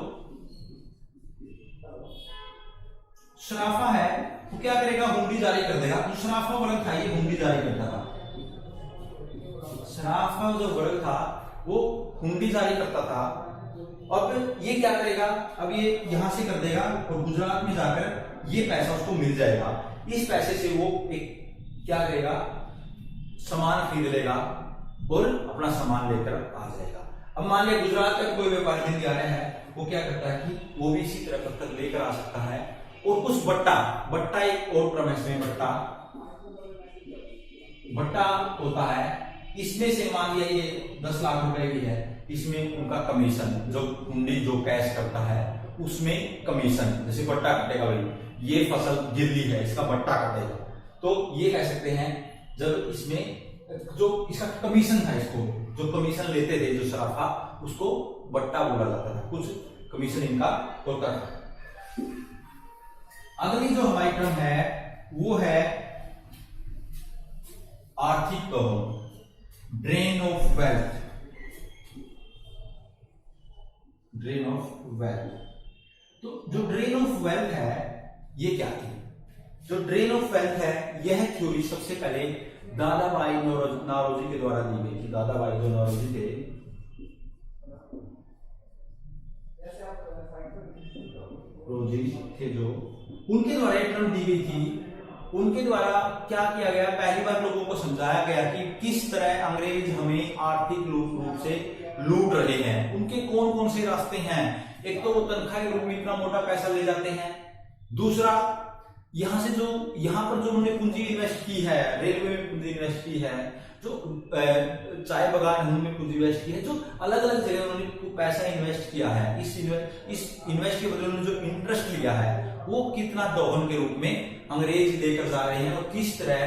सराफा है वो क्या करेगा, हुंडी जारी कर देगा। जो सराफा वर्ग था ये हुंडी जारी करता था, सराफा जो वर्ग था वो हुंडी जारी करता था। अब ये क्या करेगा, अब ये यहां से कर देगा और गुजरात में जाकर ये पैसा उसको मिल जाएगा। इस पैसे से वो एक क्या करेगा, सामान खरीद लेगा और अपना सामान लेकर आ जाएगा। अब मान लिया गुजरात का कोई व्यापारी दिल्ली आ रहा है, वो क्या करता है कि वो भी इसी तरह पत्थर लेकर आ सकता है और कुछ बट्टा एक और प्रमेश में बट्टा होता है, इसमें से मान लिया ये 10 लाख रुपए की है, इसमें उनका कमीशन, जो हुंडी जो कैश करता है उसमें कमीशन, जैसे बट्टा कटेगा, भाई ये फसल दिल्ली है इसका बट्टा कटेगा, तो ये कह सकते हैं जब इसमें जो इसका कमीशन था, इसको जो कमीशन लेते थे जो सराफा, उसको बट्टा बोला जाता था, कुछ कमीशन इनका होता था। अगली जो हमारी टर्म है वो है आर्थिक दोहन, drain of wealth, drain of wealth. तो जो ड्रेन ऑफ वेल्थ है ये क्या थी, जो ड्रेन ऑफ वेल्थ है यह थ्योरी सबसे पहले दादाभाई नौरोजी के द्वारा दी गई थी। दादाभाई जो नौरोजी थे, जो उनके द्वारा एक टर्म दी गई थी। उनके द्वारा क्या किया गया, पहली बार लोगों को समझाया गया कि किस तरह अंग्रेज हमें आर्थिक रूप से लूट रहे हैं, उनके कौन कौन से रास्ते हैं। एक तो वो तनख्वाह के रूप में इतना मोटा पैसा ले जाते हैं, दूसरा यहां से जो यहां पर जो उन्होंने पूंजी इन्वेस्ट की है, रेलवे में पूंजी इन्वेस्ट की है, जो चाय बगान उन्होंने पूंजी इन्वेस्ट की है, जो अलग अलग जगह उन्होंने पैसा इन्वेस्ट किया है, इस इन्वेस्ट के बदले उन्होंने जो इंटरेस्ट लिया है वो कितना दोहन के रूप में अंग्रेज लेकर जा रहे हैं और किस तरह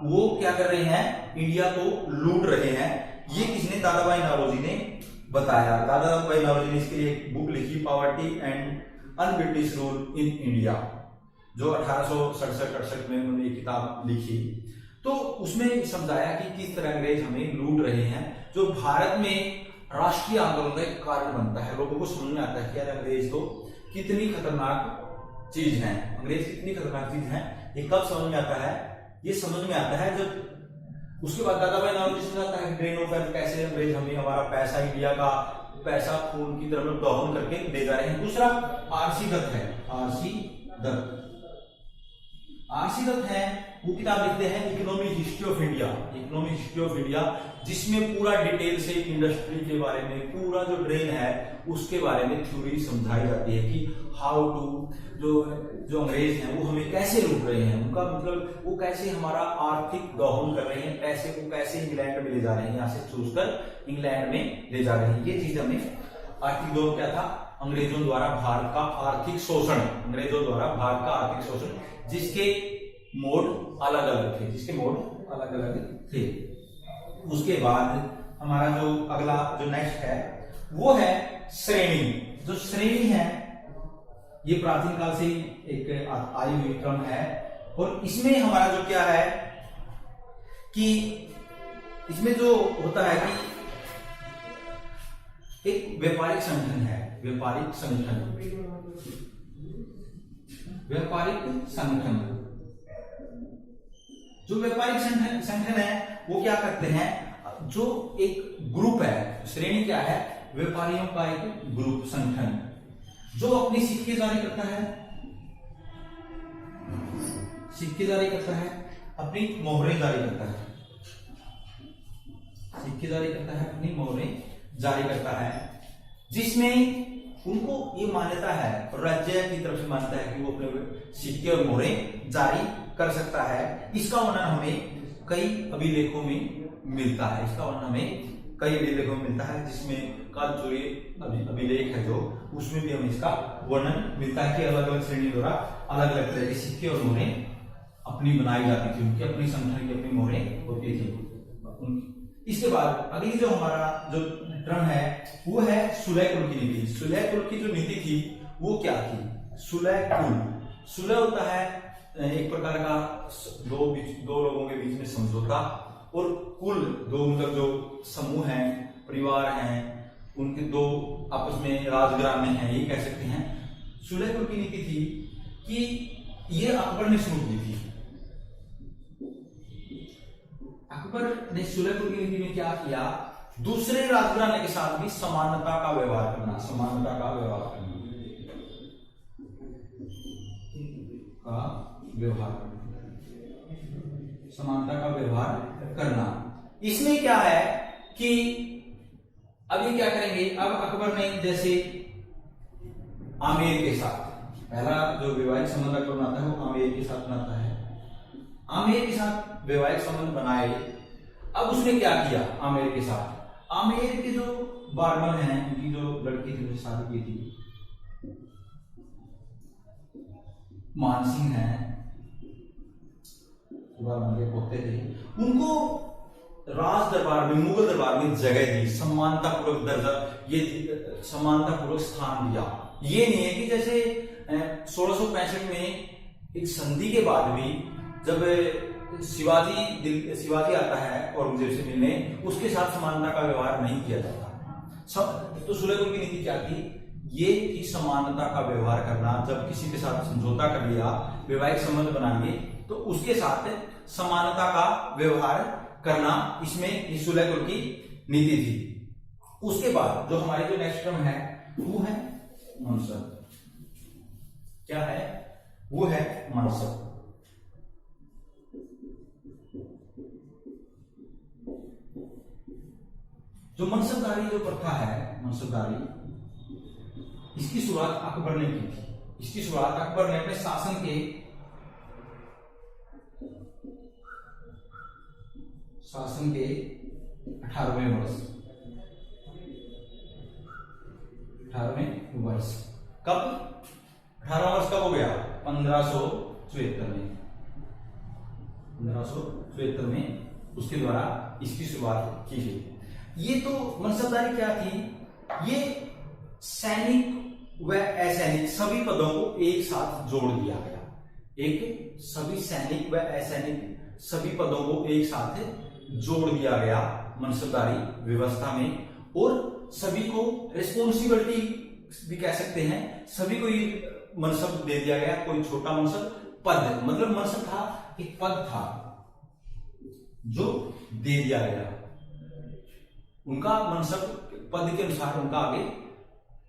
वो क्या कर रहे हैं, इंडिया को लूट रहे हैं। ये किसने, दादाभाई नौरोजी ने बताया। दादाभाई नौरोजी ने इसके लिए एक बुक लिखी, poverty and un-British rule in India, जो 1867-68 में उन्होंने एक किताब लिखी। तो उसमें समझाया कि किस तरह अंग्रेज हमें लूट रहे हैं, जो भारत में राष्ट्रीय आंदोलन का एक कारण बनता है। लोगों को समझ में आता है कि यार अंग्रेज तो कितनी खतरनाक चीज है, अंग्रेज कितनी खतरनाक चीज है। ये कब समझ में आता है, ये समझ में आता है जब उसके बाद दादाभाई नौरोजी समझाता है ड्रेन ऑफ वेल्थ, कैसे अंग्रेज हमें हमारा पैसा, इंडिया का पैसा खून की तरह दोहन करके ले जा रहे हैं। दूसरा आरसी दत्त है, आरसी दत्त है, वो किताब लिखते हैं economic history of India, economic history of India, जिसमें पूरा डिटेल से इंडस्ट्री के बारे में, पूरा जो ड्रेन है उसके बारे में थ्योरी समझाई जाती है कि हाउ टू, जो अंग्रेज हैं वो हमें कैसे लूट रहे हैं, उनका मतलब वो कैसे हमारा आर्थिक दोहन कर रहे हैं, पैसे को कैसे इंग्लैंड में ले जा रहे हैं, यहाँ से चूज कर इंग्लैंड में ले जा रहे हैं। ये चीज हमें आर्थिक दोहन क्या था, अंग्रेजों द्वारा भारत का आर्थिक शोषण, अंग्रेजों द्वारा भारत का आर्थिक शोषण, जिसके मोड अलग अलग थे, थे। उसके बाद हमारा जो अगला जो नेक्स्ट है वो है श्रेणी। जो श्रेणी है ये प्राचीन काल से एक आई हुई क्रम है, और इसमें हमारा जो क्या है कि इसमें जो होता है कि एक व्यापारिक संगठन है, व्यापारिक संगठन। जो व्यापारिक संगठन है वो क्या करते हैं, जो एक ग्रुप है, श्रेणी क्या है, व्यापारियों का एक ग्रुप, संगठन, जो अपनी सिक्के जारी करता है, अपनी मोहरें जारी करता है, सिक्के जारी करता है, अपनी मोहरें जारी करता है, जिसमें उनको ये मान्यता है, राज्य की तरफ से मान्यता है कि वो अपने सिक्के और मोहरें जारी कर सकता है। इसका वर्णन हमें कई अभिलेखों में मिलता है, जिसमें कालचूरी अभिलेख है जो, उसमें भी हमें इसका वर्णन मिलता है कि अलग अलग श्रेणी द्वारा अलग अलग तरह के सिक्के और मोहरें अपनी बनाई जाती थी, उनकी अपनी संगठन की अपनी मोहरें होती थी। इसके बाद अगली जो हमारा जो टर्म है वो है सुलह कुल की नीति। सुलह कुल की जो नीति थी वो क्या थी? सुलह कुल, सुलह होता है एक प्रकार का दो लोगों के बीच में समझौता, और कुल दो मतलब जो समूह हैं, परिवार हैं, उनके दो आपस में राजग्राम में हैं, ये कह सकते हैं। सुलह कुल की नीति थी कि ये अकबर ने शुरू की थी। अकबर ने सुलह कुल की नीति में क्या किया? दूसरे राजघराने के साथ भी समानता का व्यवहार करना, समानता का व्यवहार करना, समानता का व्यवहार करना। इसमें क्या है कि अभी क्या करेंगे? अब अकबर ने जैसे आमेर के साथ पहला जो वैवाहिक संबंध अकबर बनाता है वो आमेर के साथ बनाता है। आमेर के साथ वैवाहिक संबंध बनाए। अब उसने क्या किया? आमेर के साथ, आमेर के जो बारमल हैं, उनकी जो लड़की थी उनसे शादी की थी, मानसिंह हैं, के पोते थे, उनको राज दरबार में, मुगल दरबार में जगह दी, सम्मानतापूर्वक दर्जा, ये सम्मानतापूर्वक स्थान दिया। ये नहीं है कि जैसे 1665 में एक संधि के बाद भी जब शिवाजी आता है औरंगजेब से मिलने, उसके साथ समानता का व्यवहार नहीं किया जाता। तो सुलह कुल की नीति क्या थी? ये थी समानता का व्यवहार करना। जब किसी के साथ समझौता कर लिया, वैवाहिक संबंध बना लिए, तो उसके साथ समानता का व्यवहार करना, इसमें सुलह कुल की नीति थी। उसके बाद जो हमारी जो नेक्स्ट टर्म है वो है मनसब। क्या है? वो है मनसब। जो मनसबदारी जो प्रथा है, मनसबदारी, इसकी शुरुआत अकबर ने की थी। इसकी शुरुआत अकबर ने अपने शासन के 18वें वर्ष। कब 18वां वर्ष कब हो गया? 1574 में उसके द्वारा इसकी शुरुआत की गई। ये तो मनसबदारी क्या थी? ये सैनिक व असैनिक सभी पदों को एक साथ जोड़ दिया गया। एक सभी सैनिक व असैनिक सभी पदों को एक साथ जोड़ दिया गया मनसबदारी व्यवस्था में, और सभी को रिस्पॉन्सिबिलिटी भी कह सकते हैं, सभी को ये मनसब दे दिया गया। कोई छोटा मनसब, पद मतलब मनसब था, एक पद था जो दे दिया गया। उनका मनसब पद के अनुसार उनका आगे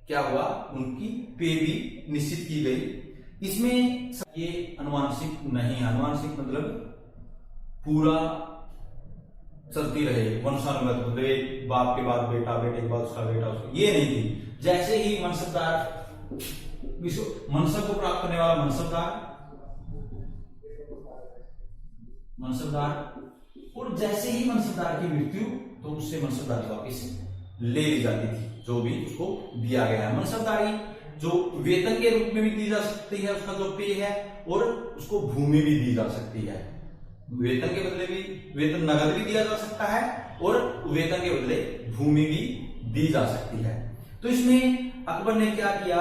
क्या हुआ? उनकी पे भी निश्चित की गई। इसमें ये अनुवांशिक नहीं है। अनुवांशिक मतलब पूरा चलती रहे, वंशानुगत, मतलब एक बाप के बाद बेटा, बेटे के बाद उसका बेटा, उसका, ये नहीं थी। जैसे ही मनसबदार, मनसब को प्राप्त करने वाला मनसबदार, और जैसे ही मनसबदार की मृत्यु, तो उससे मनसबदारी वापिस ले ली जाती थी, जो भी उसको दिया गया है। मनसबदारी जो वेतन के रूप में भी दी जा सकती है, उसका जो पे है, और उसको भूमि भी दी जा सकती है। वेतन के बदले भी, वेतन नगद भी दिया जा सकता है, और वेतन के बदले भूमि भी दी जा सकती है। तो इसमें अकबर ने क्या किया?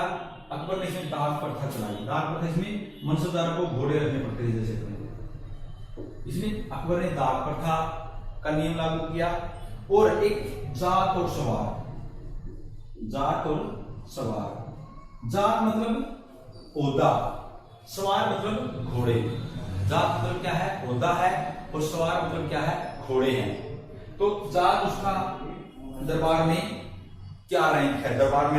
अकबर ने इसमें दाख प्रथा चलाई। दाख प्रथा, इसमें मनसबदारों को घोड़े रखने पड़ते थे जैसे, इसमें अकबर ने दाख प्रथा का नियम लागू किया, और एक जात और सवार। जात और सवार, जात मतलब ओहदा, सवार मतलब घोड़े। जात मतलब क्या है? ओहदा है, और सवार मतलब क्या है? घोड़े हैं। तो जात, उसका दरबार में क्या रैंक है? दरबार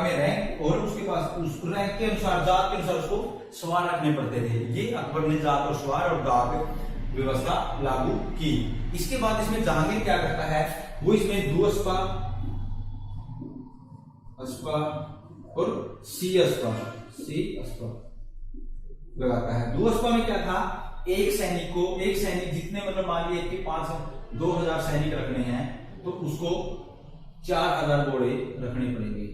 में रैंक, और उसके पास उस रैंक के अनुसार, जात के अनुसार उसको सवार रखने पड़ते थे। ये अकबर ने जात और सवार और दाख व्यवस्था लागू की। इसके बाद इसमें जहांगीर क्या करता है? वो इसमें दुअस्पा, अस्पा और सी अस्पा लगाता है। दुअस्पा में क्या था? एक सैनिक जितने, मतलब मान लीजिए कि 2000 सैनिक रखने हैं, तो उसको 4000 घोड़े रखने पड़ेंगे।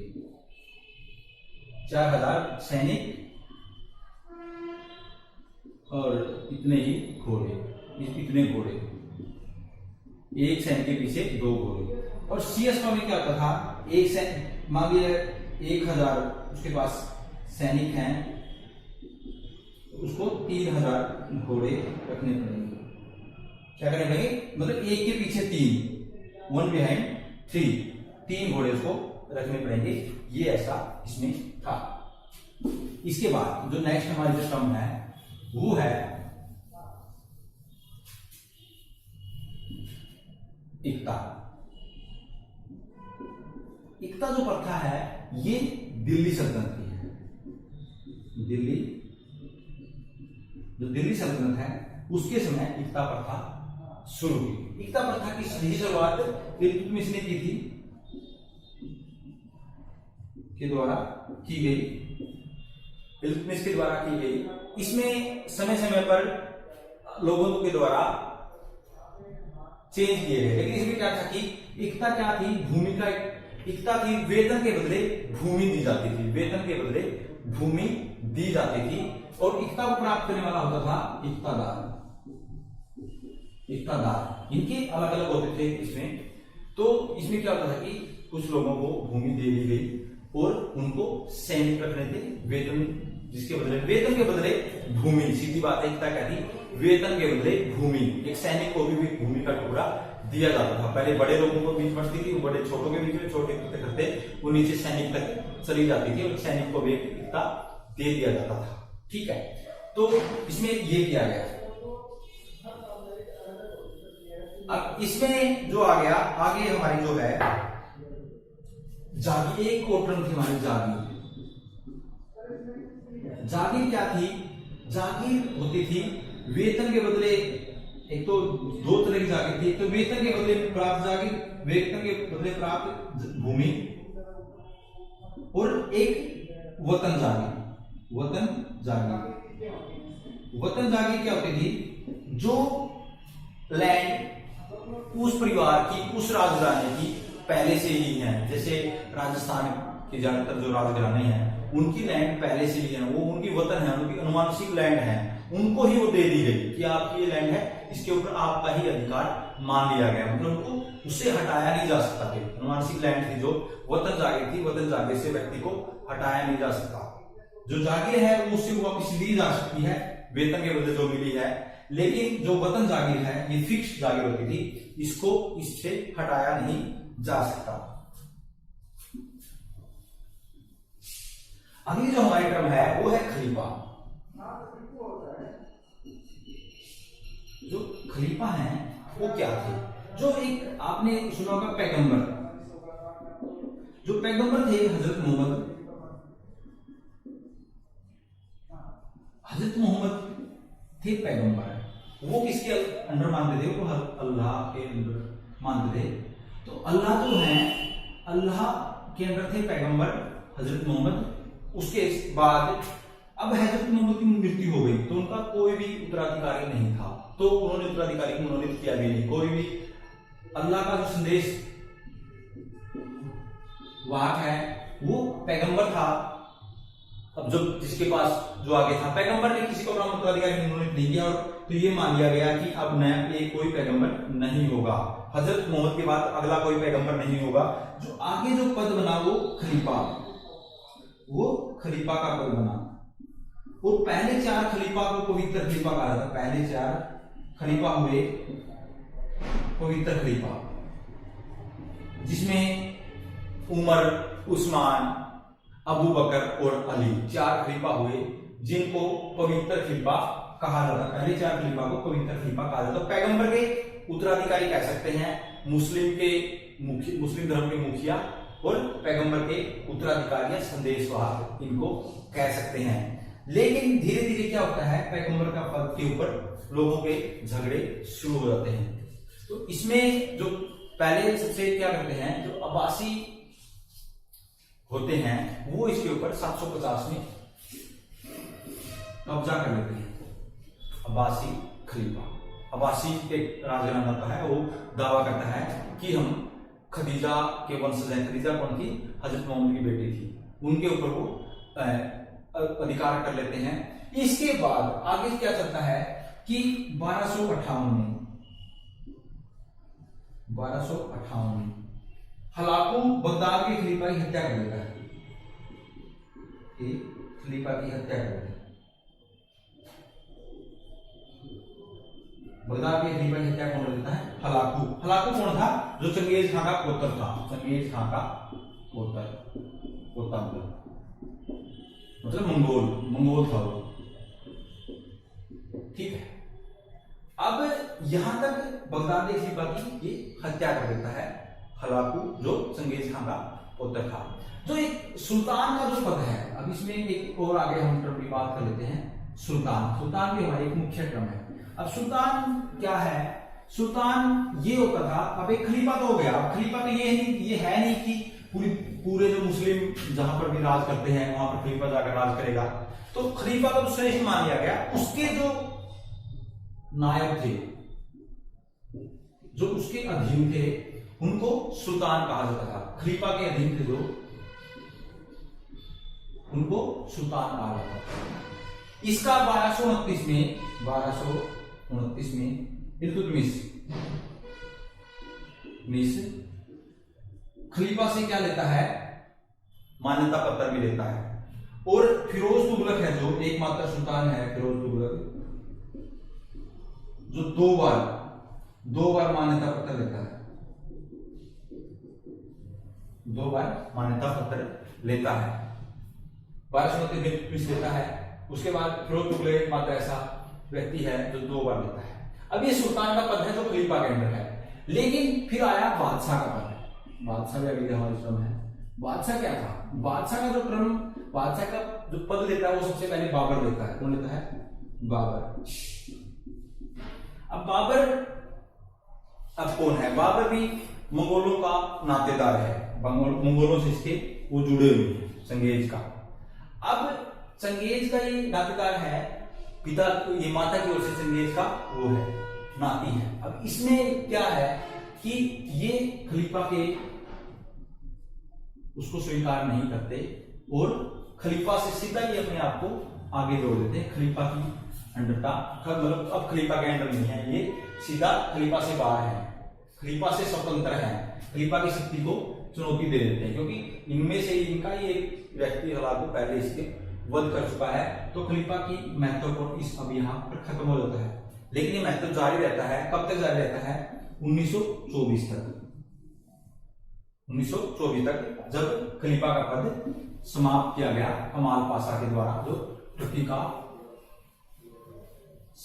4000 सैनिक और इतने ही घोड़े, इतने घोड़े, एक सैनिक के पीछे 2 घोड़े। और सीएसपा में क्या होता था, एक सैनिक मान लीजिए 1000 उसके पास सैनिक हैं, उसको 3000 घोड़े रखने पड़ेंगे। क्या करने पड़ेंगे, मतलब एक के पीछे 3, 1 बिहाइंड 3 घोड़े उसको रखने पड़ेंगे। ये ऐसा इसमें था। इसके बाद जो नेक्स्ट हमारी जो टर्म है वो है एकता। एकता जो प्रथा है ये दिल्ली सल्तनत की है। दिल्ली सल्तनत है उसके समय एकता प्रथा शुरू की। एकता प्रथा की सही शुरुआत इल्तुतमिश ने की थी, के द्वारा की गई, इल्तुतमिश के द्वारा की गई। इसमें समय समय पर लोगों के द्वारा चेंज किए गए, लेकिन इसमें क्या था कि एकता क्या थी, भूमि का एकता थी। वेतन के बदले भूमि दी जाती थी, वेतन के बदले भूमि दी जाती थी। और एकता को प्राप्त करने वाला होता था एकतादार। इनके अलग अलग होते थे इसमें। तो इसमें क्या होता था कि कुछ लोगों को भूमि दे दी गई और उनको सैनिक रखने थे, वेतन जिसके बदले, वेतन के बदले भूमि। सीधी बात है, एकता क्या थी, वेतन के बदले भूमि। एक सैनिक को भी भूमि का टुकड़ा दिया जाता था। पहले बड़े लोगों को बीच बढ़ती थी, वो बड़े छोटों के बीच में, छोटे करते करते वो नीचे सैनिक तक चली जाती थी और सैनिक को भी एकता दे दिया जाता था। ठीक है, तो इसमें ये किया गया। अब इसमें जो आ गया आगे हमारी जो है जागीर, एक और टर्म थी हमारी जागीर। जागीर क्या थी, जागीर होती थी वेतन के बदले। एक तो 2 तरह की जागीर थी, एक तो वेतन के बदले प्राप्त जागीर, वेतन के बदले प्राप्त भूमि, और एक वतन जागीर। वतन जागीर क्या होती थी, जो लैंड उस परिवार की, उस राजघराने की पहले से ही है। जैसे राजस्थान के ज्यादातर जो राजघराने हैं उनकी लैंड पहले से ही है, वो उनकी वतन है, उनकी अनुवांशिक लैंड है, उनको ही वो दे दी गई कि आपकी ये लैंड है, इसके ऊपर आपका ही अधिकार मान लिया गया। मतलब उनको उससे हटाया नहीं जा सकता थे। अनुवांशिक लैंड थी जो वतन जागीर थी, वतन जागीर से व्यक्ति को हटाया नहीं जा सकता। जो जागीर है वो उससे वापस ली जा सकती है, वेतन के बदले जो मिली है। लेकिन जो वतन जागीर है ये फिक्स जागीर होती थी, इसको इससे हटाया नहीं जा सकता। अगली जो हमारी टर्म है वो है खलीफा। जो खलीफा है वो क्या थे, जो एक आपने सुना होगा पैगंबर। जो पैगंबर थे हजरत मोहम्मद थे पैगंबर। वो किसके अंडर मानते थे, वो अल्लाह के अंडर मानते थे। तो अल्लाह जो है, अल्लाह के अंदर थे पैगंबर हजरत मोहम्मद। उसके बाद अब हजरत मोहम्मद की मृत्यु हो गई तो उनका कोई भी उत्तराधिकारी नहीं था, तो उन्होंने उत्तराधिकारी मनोनीत किया भी नहीं। कोई भी अल्लाह का जो संदेश वाहक है वो पैगंबर था। अब जो जिसके पास जो आगे था, पैगंबर ने किसी को अपना उत्तराधिकारी मनोनीत नहीं किया, और तो ये मान लिया गया कि अब नया कोई पैगंबर नहीं होगा। हजरत मोहम्मद के बाद अगला कोई पैगंबर नहीं होगा। जो आगे जो पद बना वो खलीफा का पद बना। और पहले 4 खलीफा को पवित्र खलीफा कहा जाता है। पहले 4 खलीफा हुए पवित्र खलीफा, जिसमें उमर, उस्मान, अबू बकर और अली 4 खलीफा हुए जिनको पवित्र खलीफा कहा जाता है। पहले 4 खलीफा को पवित्र खलीफा कहा जाता है। पैगंबर के उत्तराधिकारी कह सकते हैं, मुस्लिम धर्म के मुखिया, और पैगंबर के उत्तराधिकारी या संदेशवाहक इनको कह सकते हैं। लेकिन धीरे धीरे क्या होता है, पैगंबर का पद के ऊपर लोगों के झगड़े शुरू हो जाते हैं। तो इसमें जो पहले सबसे क्या करते हैं, जो अब्बासी होते हैं वो इसके ऊपर 750 में कब्जा कर लेते हैं। अब्बासी खलीफा, अब्बासी एक राजघराना होता है, वो दावा करता है कि हम खदीजा के वंशज हैं। खदीजा कौन थी, हजरत मोहम्मद की बेटी थी। उनके ऊपर वो अधिकार कर लेते हैं। इसके बाद आगे क्या चलता है कि 1258 में हलाकू बगदाद के खलीफा की हत्या कर देता है। खलीफा की हत्या कर देता है, बगदाद के खलीफा की हत्या कौन कर देता है? हलाकू। हलाकू कौन था? जो चंगेज खान का पुत्र था। चंगेज खान का पोता मतलब मंगोल था वो। ठीक है, अब यहां तक बगदाद के खलीफा की ये हत्या कर देता है हलाकू, जो चंगेज खान का पुत्र था। जो एक सुल्तान का जो पद है, अब इसमें एक और आगे हम टर्म की बात कर लेते हैं। सुल्तान भी हमारी एक मुख्य टर्म है। अब सुल्तान क्या है? सुल्तान ये होता था, अब एक खलीफा तो हो गया। अब खलीफा तो ये है नहीं कि पूरे जो मुस्लिम जहां पर भी राज करते हैं वहां पर खलीफा जाकर राज करेगा। तो खलीफा तो श्रेष्ठ मान लिया गया। उसके जो नायब थे, जो उसके अधीन थे, उनको सुल्तान कहा जाता था। खलीफा के अधीन थे जो, उनको सुल्तान कहा जाता था। इसका 1229 में इल्तुतमिश खलीफा से क्या लेता है? मान्यता पत्र भी लेता है। और फिरोज तुगलक है जो एकमात्र सुल्तान है, फिरोज तुगलक, जो दो बार मान्यता पत्र लेता है, 2 बार मान्यता पत्र लेता है। 1229 लेता है। उसके बाद फिरोज तुगलक एकमात्र ऐसा व्यक्ति है जो 2 बार लेता है। अब ये सुल्तान का पद है जो खलीफा के अंदर है। लेकिन फिर आया बादशाह का पद। बादशाह भी अगली हमारी टर्म है। बादशाह क्या था? बादशाह का जो टर्म, बादशाह का जो पद लेता है वो सबसे पहले बाबर लेता है। कौन लेता है? बाबर। अब बाबर अब कौन है? बाबर भी मंगोलों का नातेदार है। मंगोलों से इसके वो जुड़े हुए हैं, चंगेज का। अब चंगेज का ये नातेदार है, पिता ये माता की ओर से चंगेज का वो है, नाती है। अब इसमें क्या है कि ये खलीफा के उसको स्वीकार नहीं करते और खलीफा से सीधा ये अपने आप को आगे जोड़ देते हैं। खलीफा की अंडरता, मतलब अब खलीफा के अंडर नहीं है, ये सीधा खलीफा से बाहर है, खलीफा से स्वतंत्र है, खलीफा की शक्ति को चुनौती दे देते हैं। क्योंकि इनमें से इनका ही एक व्यक्ति हलाकू पहले इसके वध कर चुका है, तो खलीफा की महत्व इस अब यहाँ पर खत्म हो जाता है। लेकिन ये महत्व जारी रहता है। कब तक जारी रहता है? 1924 तक। 1924 तक, जब खलीफा का पद समाप्त किया गया कमाल पाशा के द्वारा, जो तुर्की का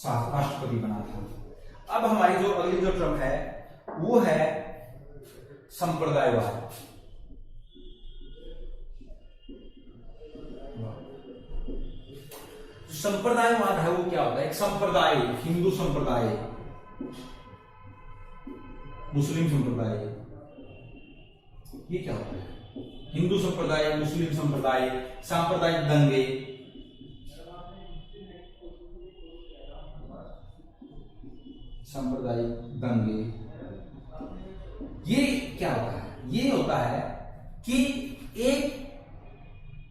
राष्ट्रपति बना था। अब हमारी जो अगली जो टर्म है वो है संप्रदायवाद। संप्रदायवाद है वो क्या होता है? एक संप्रदाय, हिंदू संप्रदाय, मुस्लिम संप्रदाय, ये क्या होता है? हिंदू संप्रदाय, मुस्लिम संप्रदाय, सांप्रदायिक दंगे, सांप्रदायिक दंगे, ये क्या होता है? ये होता है कि एक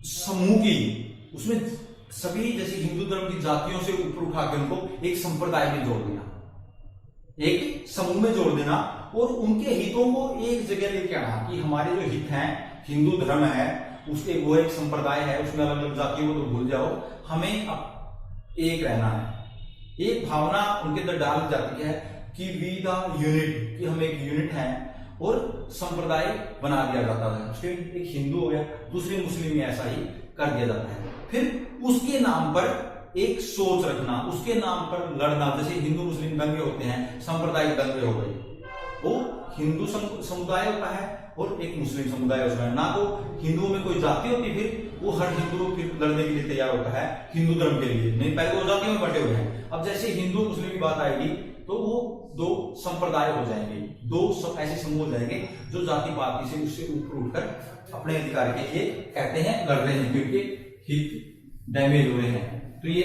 समूह की, उसमें सभी जैसे हिंदू धर्म की जातियों से ऊपर उठा के उनको एक संप्रदाय में जोड़ देना, एक समूह में जोड़ देना और उनके हितों को एक जगह लेके आना कि हमारे जो हित हैं, हिंदू धर्म है, उसके वो एक संप्रदाय है, उसमें अलग अलग जातियों को तो भूल जाओ, हमें अब एक रहना है। एक भावना उनके अंदर डाल जाती है कि वी द यूनिट, कि हम एक यूनिट हैं, और संप्रदाय बना दिया जाता है। उसके एक हिंदू हो गया, दूसरे मुस्लिम में ऐसा ही कर दिया जाता है। फिर उसके नाम पर एक सोच रखना, उसके नाम पर लड़ना, जैसे हिंदू मुस्लिम दंगे होते हैं, सांप्रदायिक दंगे हो गए, वो हिंदू समुदाय होता है और एक मुस्लिम समुदाय होता है। ना तो हिंदुओं में कोई जाति होती, फिर वो हर हिंदू फिर लड़ने के लिए तैयार होता है हिंदू धर्म के लिए, नहीं, पहले वो जातियों में बटे हुए हैं। अब जैसे हिंदू मुस्लिम की बात आएगी तो वो दो संप्रदाय हो जाएंगे, दो ऐसे समूह हो जाएंगे जो जाति पाति से उससे ऊपर उठकर अपने अधिकार के लिए कहते हैं लड़ रहे हैं, क्योंकि हित डैमेज हुए हैं। तो ये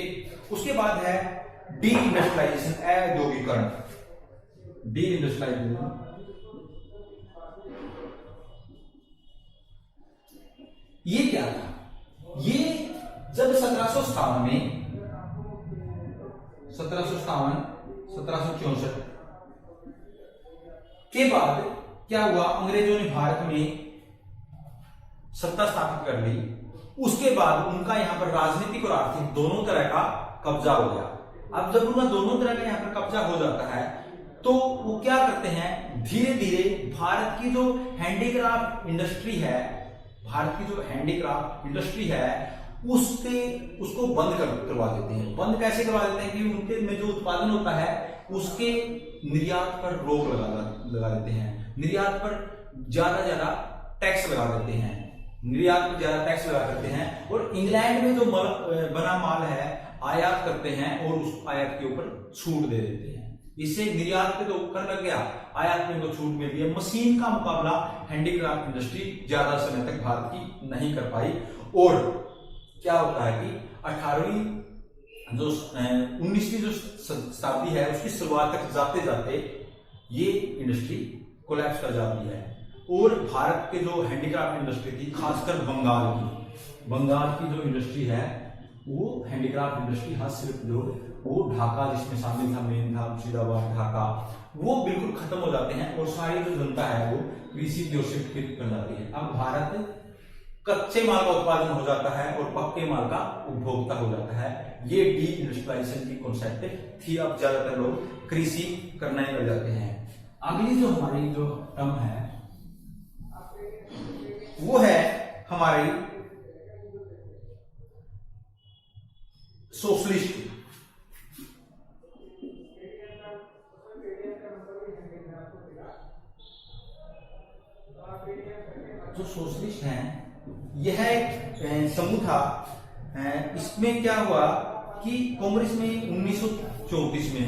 उसके बाद है डी इंडस्ट्रियलाइजेशन, औद्योगिकरण। डी इंडस्ट्रियलाइजेशन ये क्या था? ये जब 1757 में 1757 1764 के बाद क्या हुआ, अंग्रेजों ने भारत में सत्ता स्थापित कर ली। उसके बाद उनका यहाँ पर राजनीतिक और आर्थिक दोनों तरह का कब्जा हो गया। अब जब उनका दोनों तरह का यहाँ पर कब्जा हो जाता है तो वो क्या करते हैं, धीरे धीरे भारत की जो हैंडीक्राफ्ट इंडस्ट्री है, भारत की जो हैंडीक्राफ्ट इंडस्ट्री है उसको बंद करवा देते हैं। बंद कैसे करवा देते हैं कि उनके में जो उत्पादन होता है उसके निर्यात पर रोक लगा देते हैं, निर्यात पर ज्यादा टैक्स लगा देते हैं, निर्यात पर ज्यादा टैक्स लगा देते हैं और इंग्लैंड में जो बना माल है आयात करते हैं और उस आयात के ऊपर छूट दे देते हैं। इससे निर्यात पे तो कर लग गया, आयात में तो छूट मिल गई। मशीन का मुकाबला हैंडीक्राफ्ट इंडस्ट्री ज्यादा समय तक भारत की नहीं कर पाई और क्या होता है कि 19वीं जो शताब्दी है उसकी शुरुआत तक जाते जाते ये इंडस्ट्री कोलैप्स कर जाती है और भारत के जो हैंडीक्राफ्ट इंडस्ट्री थी, खासकर बंगाल की जो इंडस्ट्री है वो हैंडीक्राफ्ट इंडस्ट्री, हस्तशिल्प जो वो ढाका जिसमें शामिल था, मेन था मुर्शिदाबाद, ढाका, वो बिल्कुल खत्म हो जाते हैं और सारी जो जनता है वो कृषि की ओर शिफ्ट कर जाती है। अब भारत कच्चे माल का उत्पादन हो जाता है और पक्के माल का उपभोक्ता हो जाता है। ये डी इंडस्ट्रियलाइजेशन की कॉन्सेप्ट थी। अब ज्यादातर लोग कृषि करना ही लग जाते हैं। अगली जो हमारी जो टर्म है वो है हमारी सोशलिस्ट। जो सोशलिस्ट हैं यह एक समूह था। इसमें क्या हुआ कि कांग्रेस में 1934 में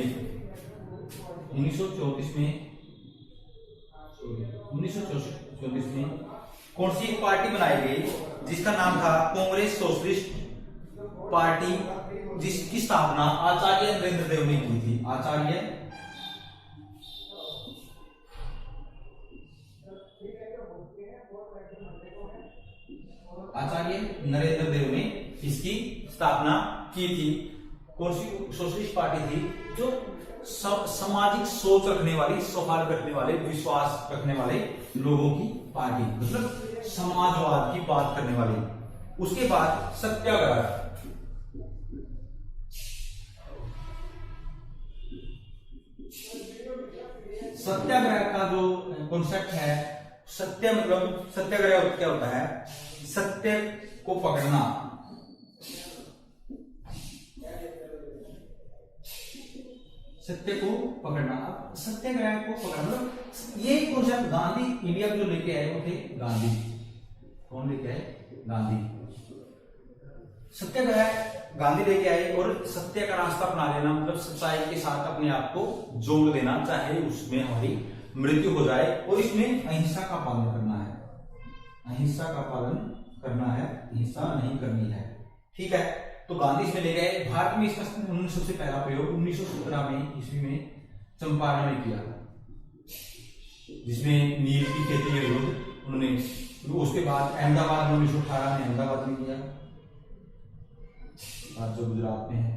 कौन सी एक पार्टी बनाई गई जिसका नाम था कांग्रेस सोशलिस्ट पार्टी, जिसकी स्थापना आचार्य नरेंद्र देव ने की थी। आचार्य नरेंद्र देव ने इसकी स्थापना की थी। कौन सी सोशलिस्ट पार्टी थी? जो सामाजिक सोच रखने वाली, सौहार्द रखने वाले, विश्वास रखने वाले लोगों की पार्टी, मतलब समाजवाद की बात करने वाली। उसके बाद सत्याग्रह। सत्याग्रह का जो कॉन्सेप्ट है, सत्याग्रह क्या होता है? सत्य को पकड़ना। सत्य को पकड़ना। अब सत्याग्रह को पकड़ना, ये कॉन्सेप्ट गांधी इंडिया में जो लेके आए वो थे गांधी। कौन लेके आए? गांधी। सत्याग्रह गांधी लेके आए और सत्य का रास्ता अपना लेना, मतलब सच्चाई के साथ अपने आप को जोड़ देना, चाहे उसमें हमारी मृत्यु हो जाए। और इसमें अहिंसा का पालन करना है, अहिंसा का पालन करना है, हिंसा नहीं करनी है। ठीक है, तो गांधी इसमें ले गए। भारत में इसका उन्होंने सबसे पहला प्रयोग 1917 में ईस्वी में चंपारण में किया, जिसमें नील की खेती के विरुद्ध उन्होंने। उसके बाद अहमदाबाद में 1918 में अहमदाबाद में किया, आज जो गुजरात में है।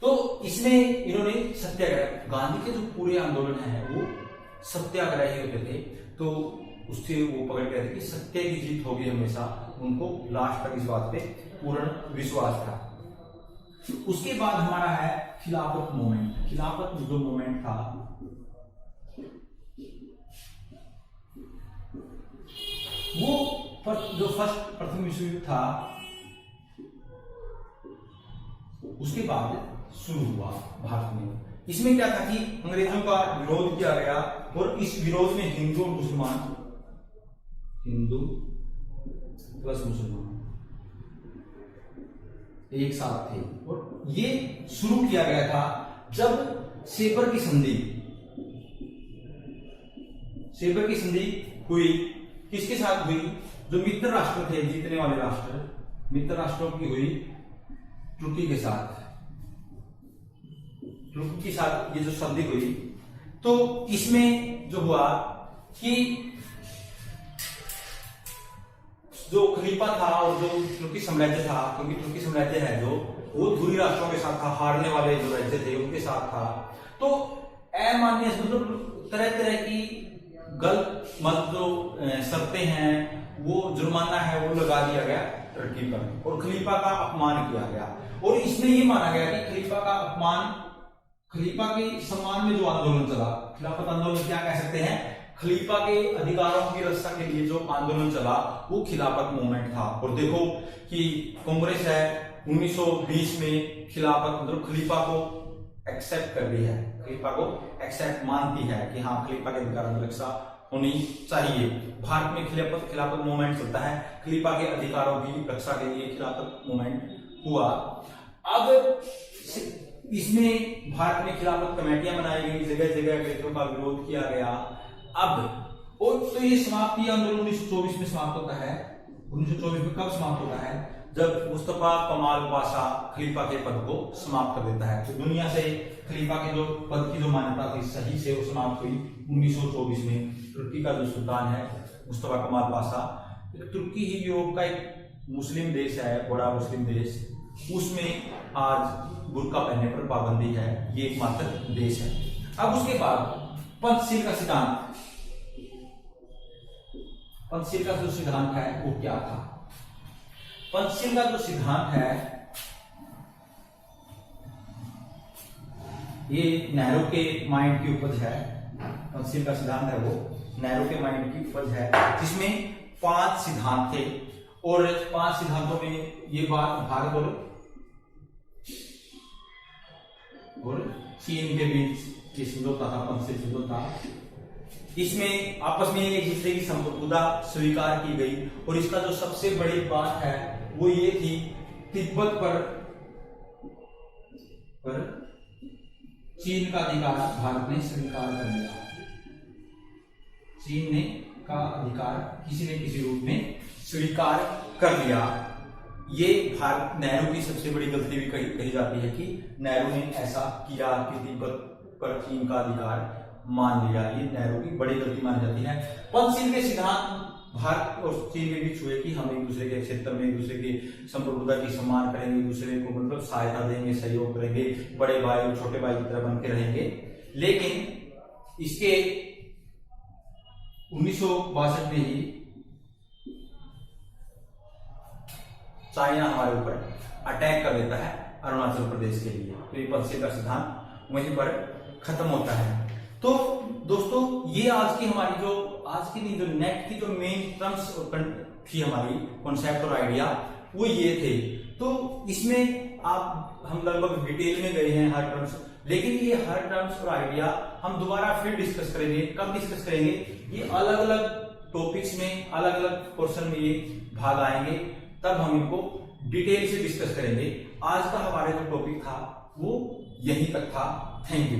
तो इसमें इन्होंने सत्याग्रह, गांधी के जो पूरे आंदोलन है वो सत्याग्रह ही होते थे। तो उससे वो पकड़ गए थे कि सत्य की जीत होगी हमेशा। उनको लास्ट तक इस बात पे पूर्ण विश्वास था। उसके बाद हमारा है खिलाफत मूवमेंट। खिलाफत जो मूवमेंट था वो जो प्रथम विश्व युद्ध था उसके बाद शुरू हुआ भारत में। इसमें क्या था कि अंग्रेजों का विरोध किया गया और इस विरोध में हिंदू और मुसलमान, हिंदू प्लस मुसलमान एक साथ थे। और ये शुरू किया गया था जब सेपर की संधि हुई। किसके साथ हुई? जो मित्र राष्ट्र थे, जीतने वाले राष्ट्र, मित्र राष्ट्रों की हुई तुर्की के साथ। तुर्की के साथ ये जो संधि हुई, तो इसमें जो हुआ कि जो खलीफा था और जो तुर्की साम्राज्य था, क्योंकि तुर्की साम्राज्य है जो वो धुरी राष्ट्रों के साथ था, हारने वाले जो राज्य थे उनके साथ था। तो अमान्य मतलब तरह तरह की गलत मत जो शर्तें हैं, वो जुर्माना है वो लगा दिया गया टर्की पर, और खलीफा का अपमान किया गया। और इसमें ये माना गया कि खलीफा का अपमान, खलीफा के सम्मान में जो आंदोलन चला, खिलाफत आंदोलन क्या कह सकते हैं, खलीफा के अधिकारों की रक्षा के लिए जो आंदोलन चला वो खिलाफत मूवमेंट था। और देखो कि कांग्रेस है 1920 में खिलाफत मतलब खलीफा को एक्सेप्ट कर रही है, खलीफा को एक्सेप्ट मानती है कि हाँ खलीफा के अधिकारों की रक्षा होनी चाहिए। भारत में खिलाफत मूवमेंट चलता है, खलीफा के अधिकारों की रक्षा के लिए खिलाफत मूवमेंट हुआ। अब इसमें भारत में खिलाफत कमेटियां बनाई गई, जगह जगह अंग्रेजों का विरोध किया गया। अब और तो ये समाप्ति आंदोलन 1924 में समाप्त होता है। 1924 में कब समाप्त होता है, जब मुस्तफा कमाल पाशा खलीफा के पद को समाप्त कर देता है। तो दुनिया से खलीफा के जो पद की जो मान्यता थी सही से वो समाप्त हुई 1924 में। तुर्की का जो सुल्तान है मुस्तफा कमाल पाशा, तुर्की ही यूरोप का एक मुस्लिम देश है, बड़ा मुस्लिम देश, उसमें आज बुर्का पहनने पर पाबंदी है, ये एकमात्र देश है। अब उसके बाद पंचशील का सिद्धांत, पंचशील का जो सिद्धांत है वो क्या था। पंचशील का जो सिद्धांत है ये नेहरू के माइंड की उपज है। पंचशील का सिद्धांत है वो नेहरू के माइंड की उपज है, जिसमें 5 सिद्धांत थे। और 5 सिद्धांतों में ये बात भारत और चीन के बीच ये समझौता था, पंचशील समझौता। इसमें आपस में एक दूसरे की संप्रभुता स्वीकार की गई। और इसका जो सबसे बड़ी बात है वो ये थी, तिब्बत पर चीन का अधिकार भारत ने स्वीकार कर लिया। चीन ने का अधिकार किसी न किसी रूप में स्वीकार कर लिया। ये भारत नेहरू की सबसे बड़ी गलती भी कही जाती है कि नेहरू ने ऐसा किया कि तिब्बत पर चीन का अधिकार मान लिया। ये नेहरू की बड़ी गलती मानी जाती है। पंचशील के सिद्धांत भारत और चीन के बीच हुए कि हम एक दूसरे के क्षेत्र में एक दूसरे की संप्रभुता की सम्मान करेंगे, एक दूसरे को मतलब सहायता देंगे, सहयोग करेंगे, बड़े भाई और छोटे भाई की तरह बन के रहेंगे। लेकिन इसके 1962 में ही चाइना हमारे ऊपर अटैक कर देता है अरुणाचल प्रदेश के लिए। तो ये पंचशील का सिद्धांत वहीं पर खत्म होता है। तो दोस्तों ये आज की हमारी जो नेट की जो मेन टर्म्स थी हमारी कॉन्सेप्ट और आइडिया वो ये थे। तो इसमें हम लगभग डिटेल में गए हैं हर टर्म्स, लेकिन ये हर टर्म्स और आइडिया हम दोबारा फिर डिस्कस करेंगे। कब डिस्कस करेंगे, ये अलग अलग टॉपिक्स में अलग अलग पोर्शन में ये भाग आएंगे, तब हम इनको डिटेल से डिस्कस करेंगे। आज का हमारा जो टॉपिक था वो यहीं तक था। Thank you.